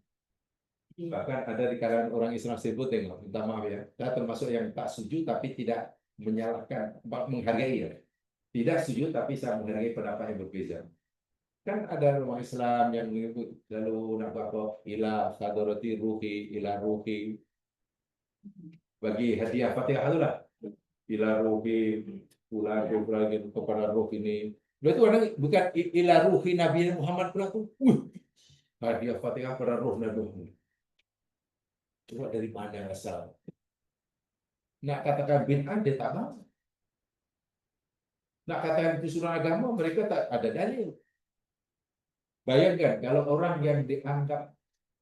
Bahkan ada di kalangan orang Islam tersebut, minta maaf ya, saya termasuk yang tak setuju tapi tidak menyalahkan, menghargai ya. Tidak setuju tapi saya menghargai pendapat yang berbeza. Kan ada orang Islam yang mengikut lalu nak apa ila sadarati ruhi ila ruhi, bagi hadiah Fatihah itulah ila ruhi pula kepada ruh ini. Itu bukan ila ruhi Nabi Muhammad pula tuh. Hadiah Fatihah pada ruh Nabi Muhammad. Coba dari mana asal? Nak katakan bid'ah dia tak mau. Nak katakan kesuruhan agama mereka tak ada dalil. Bayangkan kalau orang yang dianggap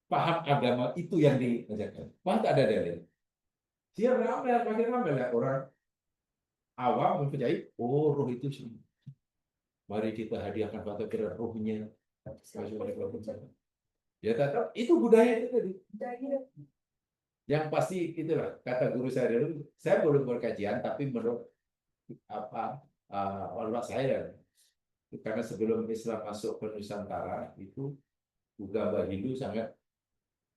paham agama itu yang diajarkan, paham tak ada dalil. Dia ramai, makin ramai lah orang awam mempercayai, oh roh itu sih. Mari kita hadiahkan Fatihah kepada rohnya. Ya tetap itu budaya itu tadi. Yang pasti itulah kata guru saya dulu. Saya belum berkajian, tapi menurut ulama saya, karena sebelum Islam masuk ke Nusantara itu agama Hindu sangat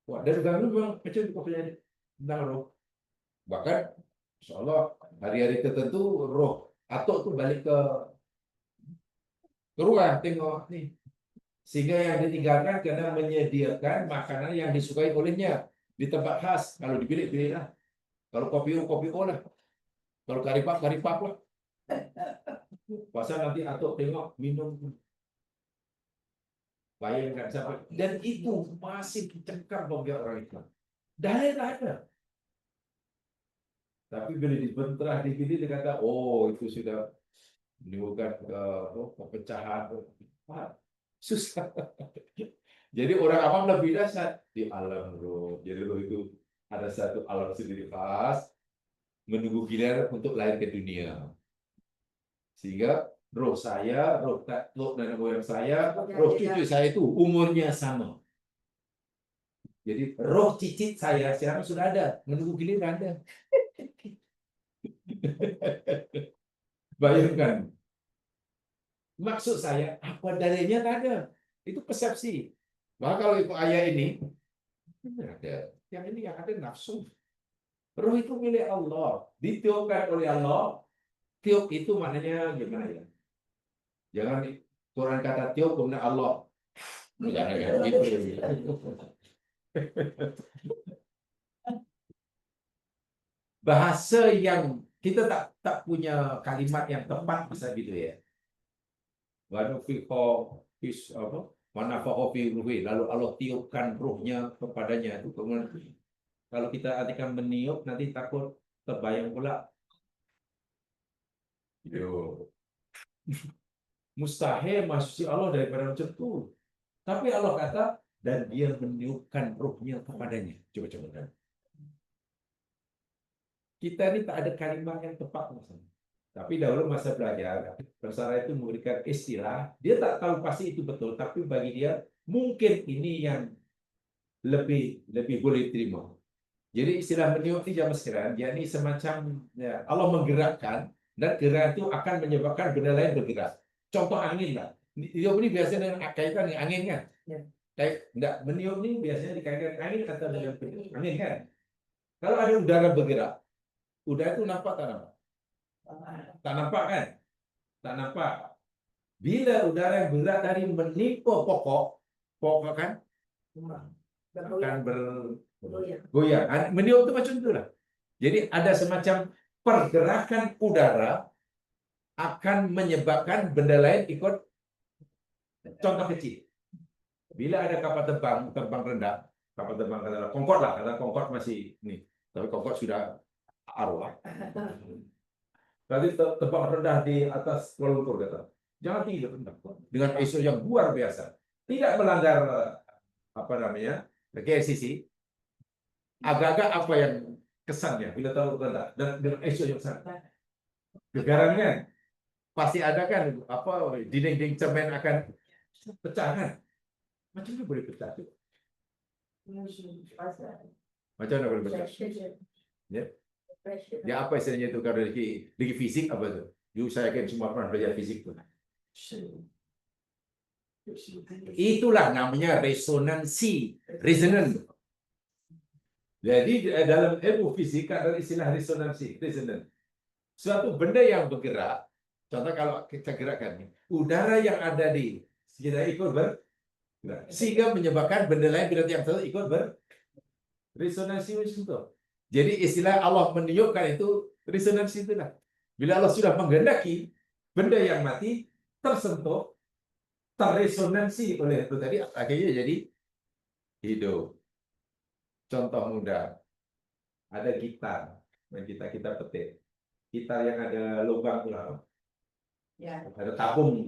kuat. Dan agama memang kecil kepercayaan tentang roh. Bahkan, insya Allah hari-hari tertentu roh atau tuh balik ke ruang tengok nih. Sehingga yang ditinggalkan karena menyediakan makanan yang disukai olehnya di tempat khas. Kalau di bilik lah. Kalau kopi lah. Kalau karipap lah. Pasal nanti atuk tengok minum. Bayangkan sampai. Dan itu masih dicengkam bagi orang Islam. Dalil ada. Tapi bila dibenterah di sini dia kata, oh itu sudah menimbulkan perpecahan. Susah. Jadi orang awam lebih dasar di alam roh. Jadi roh itu ada satu alam sendiri khas menunggu giliran untuk lahir ke dunia. Sehingga roh saya, roh nenek moyang saya, roh cucu saya itu umurnya sama. Jadi roh cicit saya sekarang sudah ada, menunggu giliran ada. Bayangkan. Maksud saya, apa dalilnya tak ada. Itu persepsi. Maka kalau itu ayat ini Ada. Yang ini yang ada nafsu. Roh itu milik Allah, ditiupkan oleh Allah. Tiup itu maknanya gimana ya? Jangan Quran kata tiup kemudian Allah. Jangan kayak gitu. Bahasa yang kita tak punya kalimat yang tepat bisa gitu ya. Lalu Allah tiupkan ruhnya kepadanya itu kemudian kalau kita artikan meniup nanti takut terbayang pula. Yo. Mustahil masuk Allah daripada macam itu. Tapi Allah kata dan dia meniupkan ruhnya kepadanya. Coba. Kita ini tak ada kalimat yang tepat maksudnya. Tapi dahulu masa belajar, Persara itu memberikan istilah, dia tak tahu pasti itu betul, tapi bagi dia mungkin ini yang lebih boleh diterima. Jadi istilah meniup di zaman sekarang, dia ini semacam ya, Allah menggerakkan dan gerak itu akan menyebabkan benda lain bergerak. Contoh angin lah. Meniup ini biasanya dengan kaitan dengan angin kan? Ya. Enggak, meniup ini biasanya dikaitkan dengan angin atau dengan angin kan? Kalau ada udara bergerak, udara itu nampak tak nampak? Tak nampak kan? Tak nampak. Bila udara yang berat tadi menimpa pokok kan akan bergoyang. Meniup itu macam itulah. Jadi ada semacam pergerakan udara akan menyebabkan benda lain ikut. Contoh kecil. Bila ada kapal terbang rendah, kapal terbang katakanlah Concorde lah, karena Concorde masih ini, tapi Concorde sudah arwah. Berarti terbang rendah di atas Kuala Lumpur kata. Jangan tinggi rendah. Dengan ISO yang luar biasa. Tidak melanggar KLCC. Agak-agak apa yang kesannya bila terlalu rendah dan dengan ISO yang sangat. Gegarannya pasti ada kan dinding-dinding cemen akan pecah kan? Macam mana boleh pecah? Macam mana boleh pecah? Ya. Ya apa istilahnya itu kalau dari fisik apa itu? Saya yakin semua pernah belajar fisik tuh. Itulah namanya resonansi, resonance. Jadi dalam ilmu fisika ada istilah resonansi, resonance. Suatu benda yang bergerak, contoh kalau kita gerakkan, udara yang ada di sekitar ikut bergerak, sehingga menyebabkan benda lain berarti yang satu ikut beresonansi itu. Jadi istilah Allah meniupkan itu resonansi itulah. Bila Allah sudah menghendaki benda yang mati tersentuh, terresonansi oleh itu tadi, akhirnya jadi hidup. Contoh mudah, ada gitar, kita petik. Gitar yang ada lubang tulang. Ya. Ada tabung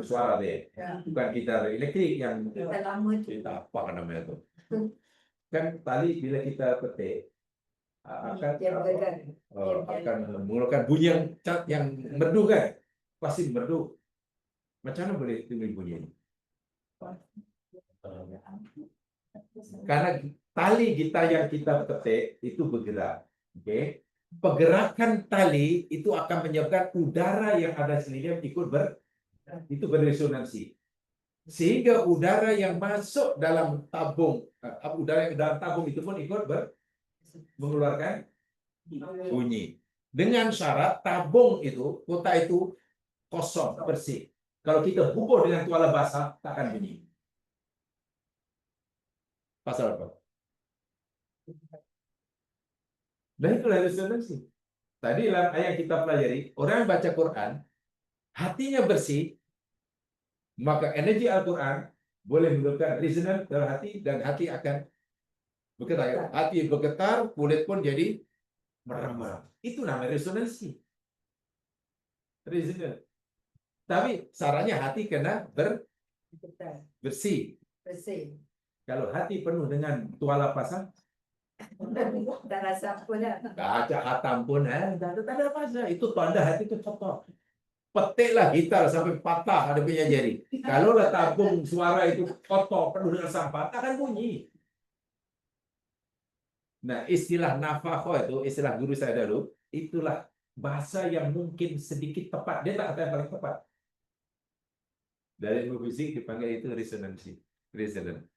suara deh. Ya. Bukan gitar elektrik yang kita apa namanya itu. Kan tali bila kita petik akan mengeluarkan bunyi yang merdu kan? Pasti merdu. Macam mana boleh timbul bunyi ini? Karena tali gitar yang kita petik itu bergerak. Oke. Pergerakan tali itu akan menyebabkan udara yang ada sendiri ikut itu beresonansi. Sehingga udara yang masuk dalam tabung, udara yang dalam tabung itu pun ikut mengeluarkan bunyi. Dengan syarat tabung itu, kotak itu kosong, bersih. Kalau kita bubuh dengan tuala basah, tak akan bunyi. Pasal apa? Dan itulah resonansi. Tadi dalam ayat yang kita pelajari, orang yang baca Quran, hatinya bersih, maka energi Al-Quran boleh menyebabkan resonans dalam hati, dan hati akan bergetar. Hati bergetar, kulit pun jadi meremang. Itu namanya resonansi. Resonans. Tapi sarannya hati kena bersih. Kalau hati penuh dengan tuala pasang, tak rasa pun dah. kaca hatam pun, tak ada pasang. Itu tanda hati itu kotor. Petiklah gitar sampai patah ada punya jari. Kalau lah tabung suara itu kotor penuh dengan sampah, tak akan bunyi. Nah, istilah nafakho itu, istilah guru saya dulu, itulah bahasa yang mungkin sedikit tepat. Dia tak kata yang paling tepat. Dari ilmu fisik dipanggil itu resonansi. Resonance.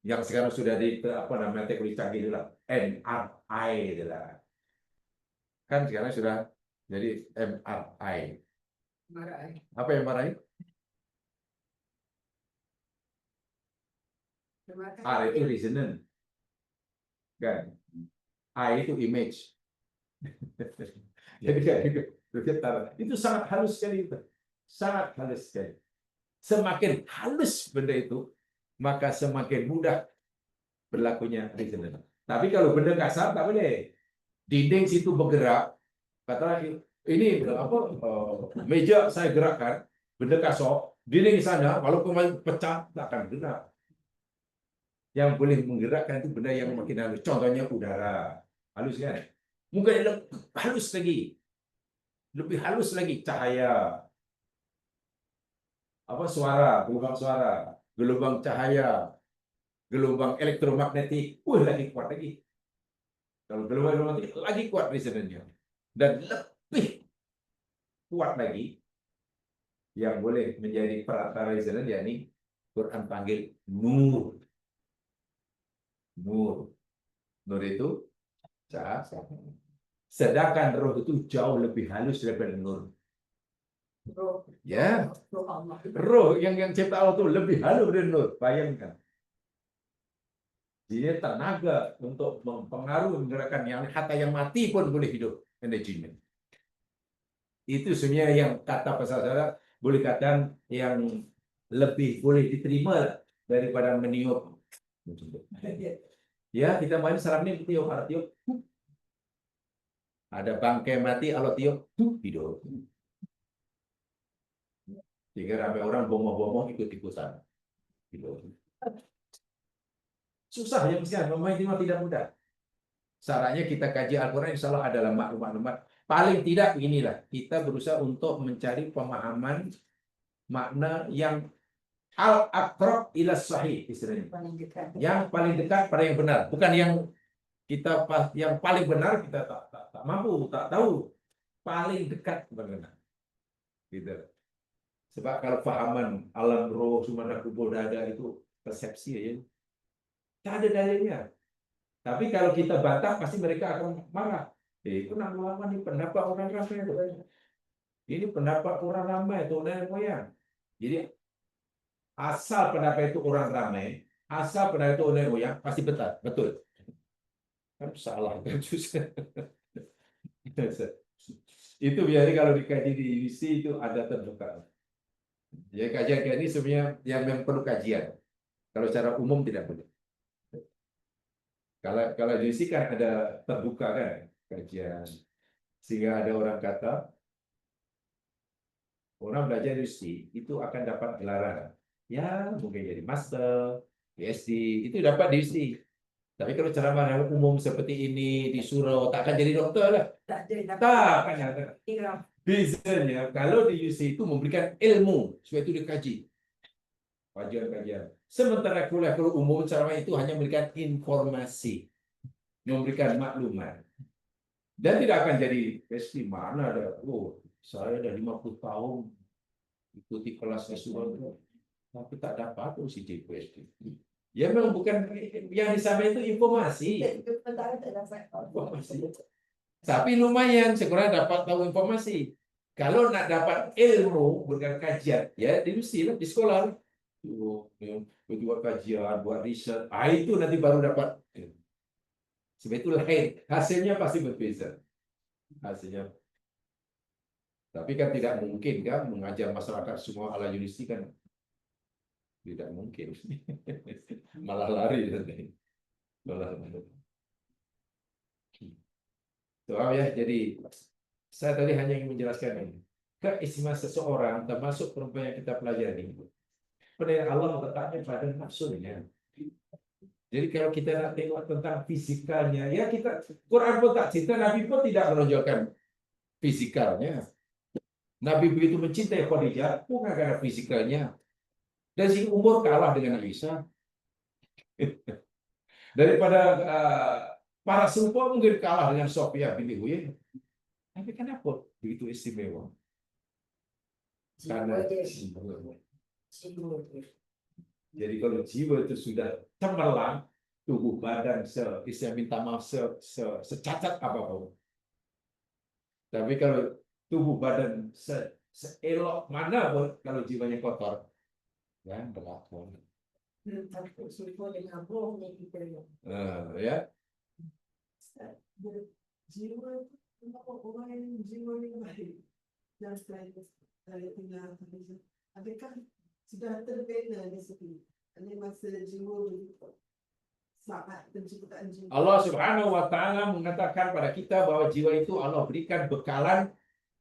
Yang sekarang sudah di apa namanya teknologi canggih itulah MRI itulah. Kan sekarang sudah jadi MRI. Marah. Apa MRI? Terima R itu kasih. resonance, kan? I itu image. Jadi kayak gitu. Itu sangat halus sekali itu. Sangat halus sekali. Semakin halus benda itu, maka semakin mudah berlakunya resonance. Tapi kalau benda kasar tak boleh. Dinding situ bergerak, kata ini apa meja saya gerakkan, benda kasar, dinding di sana walaupun pecah tak akan gerak. Yang boleh menggerakkan itu benda yang makin halus. Contohnya udara. Halus kan? Mungkin lebih halus lagi. Lebih halus lagi cahaya. Apa suara, gelombang cahaya, gelombang elektromagnetik. Lagi kuat lagi. Kalau gelombang elektromagnetik lagi kuat resonannya. Dan lebih kuat lagi yang boleh menjadi perantara resonan, yakni Quran panggil nur. Nur. Nur itu cahaya. Sedangkan roh itu jauh lebih halus daripada nur. Roh. Ya, Roh Allah. roh yang cipta Allah itu lebih halus dari nur. Bayangkan. Dia tenaga untuk mempengaruhi menggerakkan yang kata yang mati pun boleh hidup energinya. Itu sebenarnya yang kata pasal saya boleh katakan yang lebih boleh diterima daripada meniup. Ya, kita main saraf ini tiup, tiup. Ada bangkai mati, kalau tiup hidup. Sehingga ramai orang bomoh-bomoh ikut-ikutan. Hidup. Susah ya misalnya, memang itu tidak mudah. Caranya kita kaji Al-Quran, insya Allah adalah maklumat-maklumat. Paling tidak inilah, kita berusaha untuk mencari pemahaman makna yang al-aqrab ila sahih istilahnya. Paling dekat. Yang paling dekat pada yang benar, bukan yang kita yang paling benar kita tak mampu, tak tahu. Paling dekat benar. Gitu. Sebab kalau pahaman alam roh, sumana kubur dada itu persepsi aja. Tak ada dalilnya. Tapi kalau kita bantah, pasti mereka akan marah. Itu nama-nama ini pendapat orang ramai. Ini pendapat orang ramai, itu nenek moyang. Jadi asal pendapat itu orang ramai, asal pendapat itu nenek moyang, pasti betul. Betul. Kan salah. Itu biasanya kalau dikaji di UC itu ada terbuka. Ya kajian ini sebenarnya yang memang perlu kajian. Kalau secara umum tidak boleh. Kalau di UC kan ada terbuka kan kajian. Sehingga ada orang kata orang belajar di UC itu akan dapat gelaran. Ya, mungkin jadi master, PhD, itu dapat di UC. Tapi kalau ceramah yang umum seperti ini di surau, tak akan jadi dokter lah. Tak ada. Tak akan ada. Tinggal. Biasanya kalau di UC itu memberikan ilmu, supaya itu dikaji. Kajian-kajian. Sementara kuliah kalau umum ceramah itu hanya memberikan informasi, memberikan maklumat. Dan tidak akan jadi PhD. Mana ada, saya ada 50 tahun ikuti kelas S1, tapi tak dapat si PhD. Ya memang bukan yang disampaikan itu informasi. Tapi lumayan sekurang dapat tahu informasi. Kalau nak dapat ilmu bukan kajian, ya di sekolah. Buat kajian, buat riset. Itu nanti baru dapat. Sebab itu lain. Hasilnya pasti berbeza. Hasilnya. Tapi kan tidak mungkin kan mengajar masyarakat semua ala Yunisi kan. Tidak mungkin. Malah lari nanti. Malah lari. Soal ya, jadi saya tadi hanya ingin menjelaskan ini. Keistimewaan seseorang, termasuk perempuan yang kita pelajari, penilaian Allah letaknya pada nafsunya. Jadi kalau kita nak tengok tentang fisikalnya, ya kita Quran pun tak cerita, Nabi pun tidak menonjolkan fisikalnya. Nabi begitu mencintai Khadijah, bukan karena fisikalnya. Dan si umur kalah dengan Aisyah. Daripada para serupa mungkin kalah dengan Sofia binti Huyai. Tapi kenapa begitu istimewa? Karena Jadi kalau jiwa itu sudah cemerlang, tubuh badan istilahnya minta maaf secacat apapun. Tapi kalau tubuh badan seelok mana pun, kalau jiwanya kotor, ya berlaku. Takut serupa dengan bohongnya kita. Ya, Jiwa itu kenapa orang yang jiwa yang baik dan selain tinggal adakah sudah terbina di situ? Ini masa jiwa saat penciptaan jiwa. Allah Subhanahu wa Ta'ala mengatakan pada kita bahwa jiwa itu Allah berikan bekalan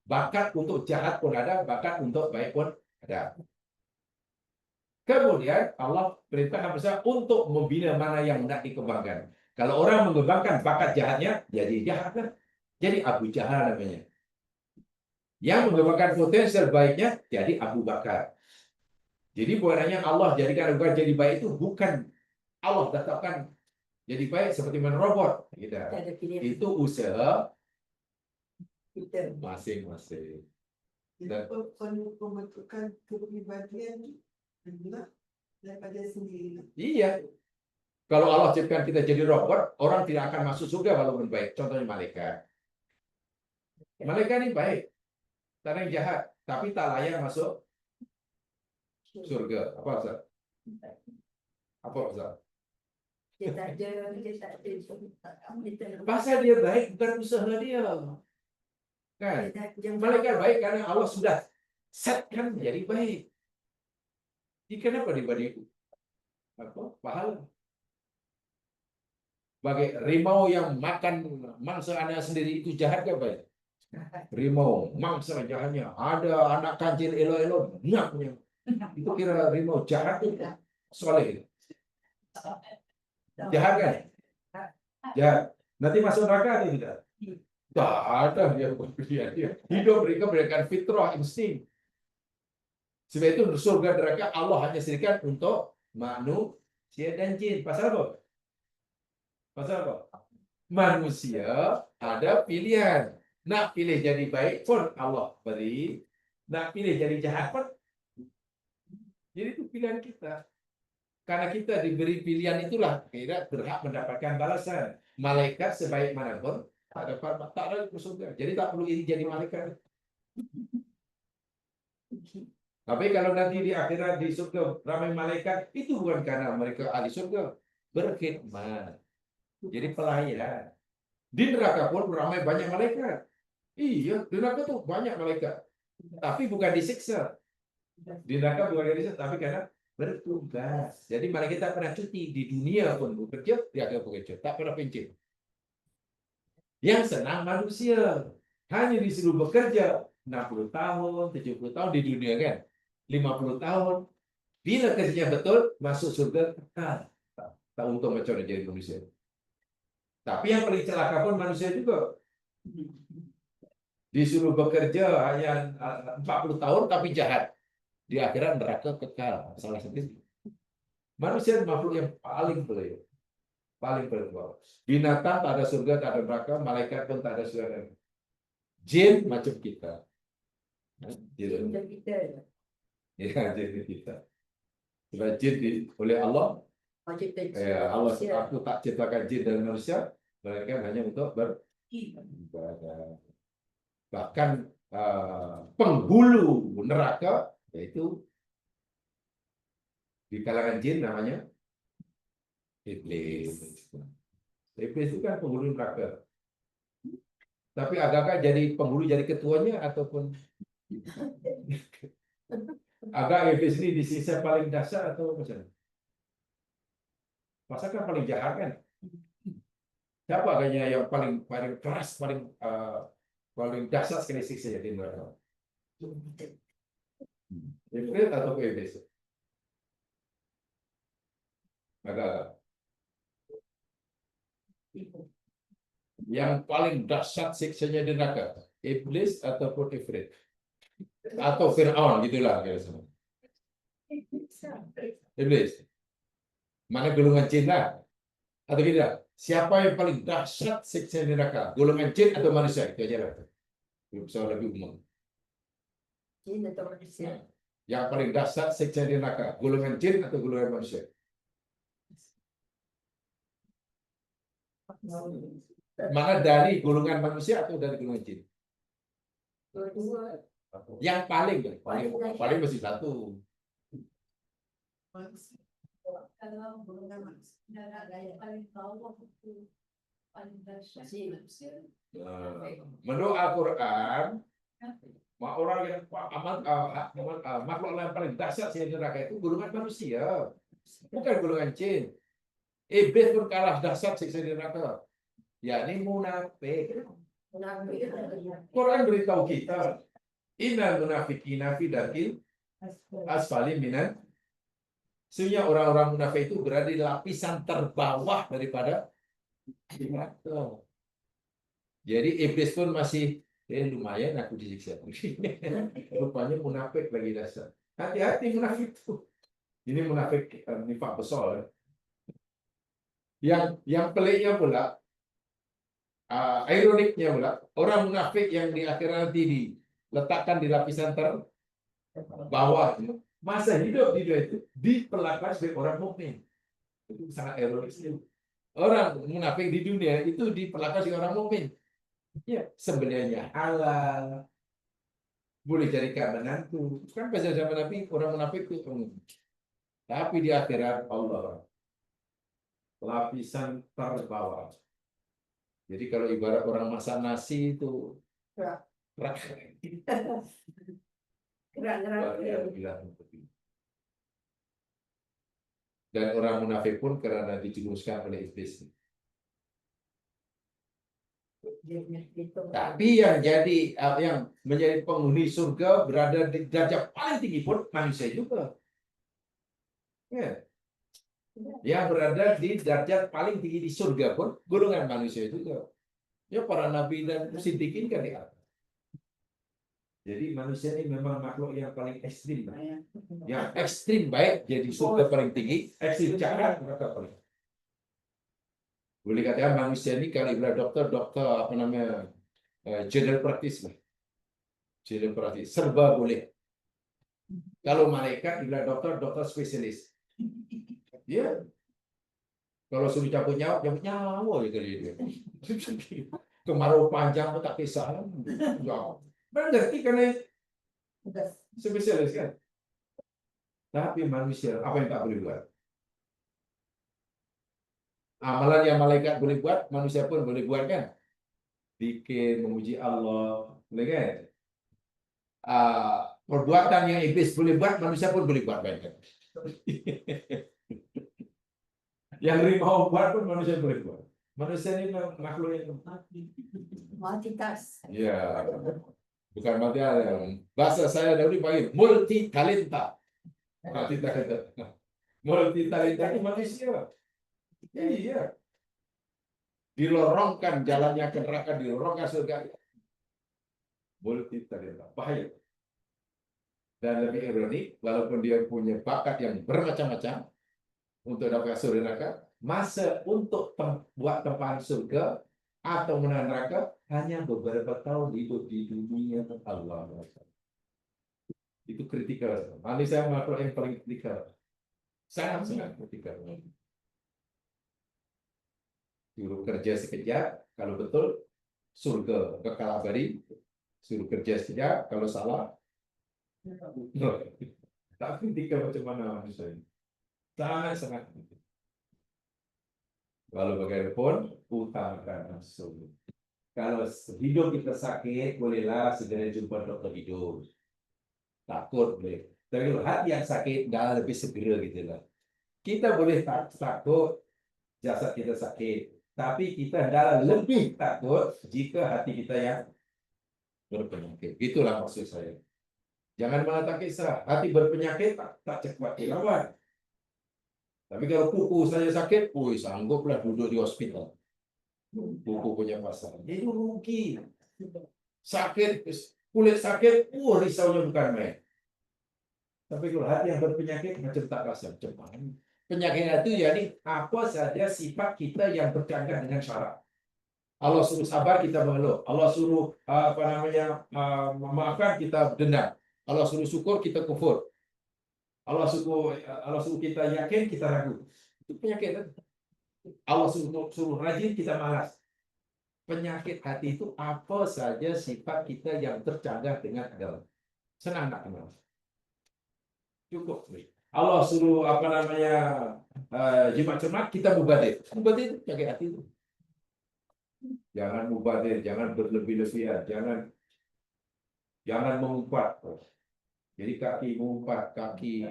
bakat untuk jahat pun ada, bakat untuk baik pun ada. Kemudian Allah perintahkan besar untuk membina mana yang hendak dikembangkan. Kalau orang mengembangkan bakat jahatnya, jadi jahat kan? Jadi Abu Jahal namanya. Yang mengembangkan potensial baiknya, jadi Abu Bakar. Jadi bukan hanya Allah jadikan Abu Bakar jadi baik, itu bukan Allah tetapkan jadi baik seperti main robot. Gitu. Kita ada pilihan Itu usaha kita. masing-masing. Jadi pembentukan kepribadian adalah daripada sendiri. Iya. Kalau Allah ciptakan kita jadi robot, orang tidak akan masuk surga walaupun baik. Contohnya malaikat. Malaikat ini baik, tak ada yang jahat, tapi tak layak masuk surga. Apa Ustaz? Apa Ustaz? Dia tak ada. Pasal dia baik bukan usaha dia. Kan? Malaikat baik karena Allah sudah setkan menjadi baik. Jadi kenapa diberi pahala? Bagi rimau yang makan mangsa anak sendiri itu jahat ke baik? Rimau mangsa jahatnya, ada anak kancil elo-elo nyaknya. Itu kira rimau jahat itu soleh. Jahat kan? Jahat. Nanti masuk neraka tidak? Tak ada yang berpilihan dia. Hidup mereka berikan fitrah insting. Sebab itu surga neraka Allah hanya sediakan untuk manusia dan jin. Pasal apa? Pasal apa? Manusia ada pilihan. Nak pilih jadi baik pun Allah beri. Nak pilih jadi jahat pun. Jadi itu pilihan kita. Karena kita diberi pilihan itulah kita berhak mendapatkan balasan. Malaikat sebaik manapun tak ada surga. Jadi tak perlu ini jadi malaikat. Tapi kalau nanti di akhirat di surga ramai malaikat, itu bukan karena mereka ahli surga, berkhidmat. Jadi pelayan. Di neraka pun ramai banyak malaikat. Iya, di neraka tuh banyak malaikat. Tapi bukan disiksa. Di neraka bukan disiksa, tapi karena bertugas. Jadi malaikat tak pernah cuti. Di dunia pun bekerja, di akhirat bekerja. Tak pernah pencet. Yang senang manusia. Hanya disuruh bekerja 60 tahun, 70 tahun di dunia kan. 50 tahun. Bila kerjanya betul, masuk surga kekal. Tak untung macam jadi manusia. Tapi yang paling celaka pun manusia juga. Disuruh bekerja hanya 40 tahun tapi jahat. Di akhirat neraka kekal. Salah sendiri. Manusia makhluk yang paling pelik. Paling pelik. Binatang tak ada surga, tak ada neraka. Malaikat pun tak ada surga. Jin macam kita. Jin. Ya, jin kita. Sebab jin oleh Allah, Allah aku tak ciptakan jin dan manusia, mereka hanya untuk beribadah. Bahkan penghulu neraka yaitu di kalangan jin namanya iblis. Iblis itu kan penghulu neraka. Tapi agak-agak jadi penghulu jadi ketuanya ataupun agak iblis ini disiksa paling dasar atau macam mana? Masa kan paling jahat kan? Siapa agaknya yang paling keras, paling dasar sekali siksa di neraka? Iblis atau iblis? Agak. Yang paling dahsyat siksanya di neraka, iblis ataupun ifrit? Atau Fir'aun gitulah kira-kira. Iblis. Mana golongan jin lah? Atau tidak? Siapa yang paling dahsyat siksa neraka? Golongan jin atau manusia? Itu aja lah. Soal lebih umum. Jin atau manusia. Yang paling dahsyat siksa di neraka, golongan jin atau golongan manusia? Mana dari golongan manusia atau dari golongan jin? Dua-dua. Yang paling mesti satu. Manusia. Kalau Golongan manusia. darah yang paling bawah itu paling dahsyat manusia. Menurut Al-Quran, orang yang makhluk yang paling dahsyat di neraka itu golongan manusia, bukan golongan jin. Iblis pun kalah dahsyat siksa di neraka, yakni munafik. Munafik. Quran beritahu kita, innal munafiqina fi darkil asfali minan. Sesungguhnya orang-orang munafik itu berada di lapisan terbawah daripada neraka. Jadi iblis pun masih lumayan aku disiksa. Rupanya munafik lagi dasar. Hati-hati munafik itu. Ini munafik nifak besar. Yang peliknya pula, ironiknya pula, orang munafik yang di akhirat nanti diletakkan di lapisan terbawah, masa hidup di dunia itu diperlakukan sebagai orang mukmin. Itu sangat ironis. Orang munafik di dunia itu diperlakukan sebagai orang mukmin. Ya, sebenarnya halal, boleh jadikan menantu. Kan pada zaman Nabi orang munafik itu umum. Tapi di akhirat Allah lapisan terbawah. Jadi kalau ibarat orang masak nasi itu Gerak-gerak. dan orang munafik pun karena dijerumuskan oleh iblis. Tapi yang menjadi penghuni surga berada di derajat paling tinggi pun manusia juga. Ya. Yang berada di derajat paling tinggi di surga pun golongan manusia juga. Ya para nabi dan siddiqin kan di atas. Jadi manusia ini memang makhluk yang paling ekstrim. Yang ekstrim baik jadi surga paling tinggi, ekstrim jahat neraka paling. Boleh katakan manusia ini kalau ibarat dokter apa namanya general practice lah. General practice serba boleh. Kalau malaikat ibarat dokter spesialis. Ya. Kalau suruh cabut nyawa ya kali dia. Kemarau panjang pun tak kisah. Ngerti karena spesialis kan. Tapi manusia apa yang tak boleh buat? Amalan yang malaikat boleh buat, manusia pun boleh buat kan? Zikir, memuji Allah, boleh kan? Perbuatan yang iblis boleh buat, manusia pun boleh buat kan? Yang rimau buat pun manusia boleh buat. Manusia ini makhluk yang Multitask. ya, bukan multi bahasa saya dahulu panggil multi talenta. Multi talenta itu manusia. Iya. Dilorongkan jalannya ke neraka, dilorongkan surga. Multi talenta, bahaya. Dan lebih ironik, walaupun dia punya bakat yang bermacam-macam untuk dapat surga neraka, masa untuk buat tempahan surga atau menahan neraka hanya beberapa tahun hidup di dunia Allah. Itu kritikal. Manusia makhluk yang paling kritikal. Sangat-sangat kritikal. Suruh kerja sekejap, kalau betul surga kekal abadi. Suruh kerja sekejap, kalau salah tak kritikal macam mana manusia ini. Sangat-sangat kritikal. Walau bagaimanapun, utamakan nafsu. Kalau hidup kita sakit, bolehlah segera jumpa dokter hidup. Takut boleh. Tapi kalau hati yang sakit, dah lebih segera gitu lah. Kita boleh takut jasad kita sakit, tapi kita dah lebih takut jika hati kita yang berpenyakit. Itulah maksud saya. Jangan malah tak kisah. Hati berpenyakit tak cepat dirawat. Tapi kalau kuku saja sakit, sangguplah duduk di hospital. Kuku punya pasal. Itu rugi. Sakit, kulit sakit, risaunya bukan main. Tapi kalau hati yang berpenyakit, macam tak rasa cepat. Penyakit itu jadi apa saja sifat kita yang bercanggah dengan syarat. Allah suruh sabar, kita mengeluh. Allah suruh memaafkan, kita dendam. Allah suruh syukur, kita kufur. Allah suruh kita yakin, kita ragu. Itu penyakit kan? Allah suruh rajin, kita malas. Penyakit hati itu apa saja sifat kita yang tercegah dengan agama. Senang tak kenal? Cukup. Allah suruh jimat cermat, kita mubadir. Mubadir itu penyakit hati itu. Jangan mubadir, jangan berlebih-lebihan, jangan mengumpat. Jadi kaki mengumpat, kaki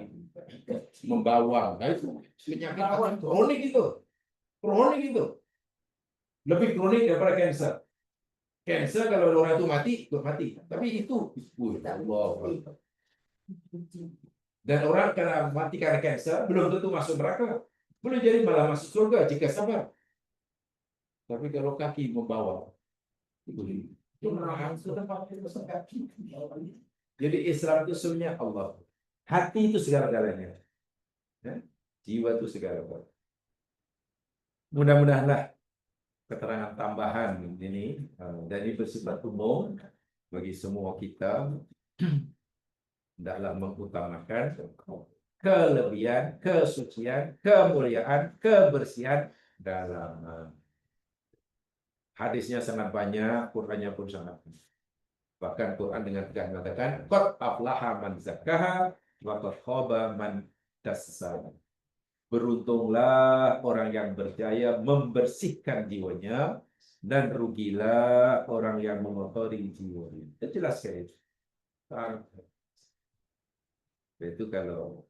membawang. Nah itu penyakit hati kronik itu. Kronik itu. Lebih kronik daripada kanker. Kanker kalau orang itu mati, mati. Tapi itu, Allah. Dan orang karena mati karena kanker, belum tentu masuk neraka. Boleh jadi malah masuk surga jika sabar. Tapi kalau kaki membawa, itu jadi Islam itu sebenarnya Allah. Hati itu segala-galanya. Ya? Jiwa itu segala-galanya. Mudah-mudahanlah keterangan tambahan ini dan ini bersifat umum bagi semua kita, hendaklah mengutamakan kelebihan, kesucian, kemuliaan, kebersihan dalam hadisnya sangat banyak, Qur'annya pun sangat banyak. Bahkan Quran dengan tegas mengatakan, qad aflaha man zakkaha wa qad khaba man dassaha. Beruntunglah orang yang berjaya membersihkan jiwanya dan rugilah orang yang mengotori jiwanya. Itu jelas sekali. Itu kalau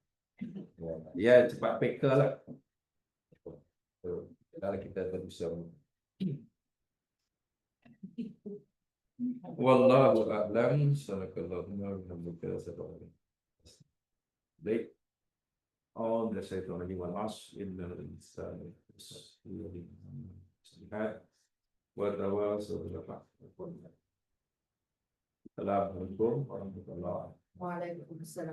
ya cepat peka lah. Kalau kita berusaha. Wallahu a'lam. Sallallahu alaihi wasallam. Baik. All the syaitan wal as illa al-insan lihat wa tawasul bil haq. Assalamualaikum warahmatullahi wabarakatuh. Waalaikumsalam.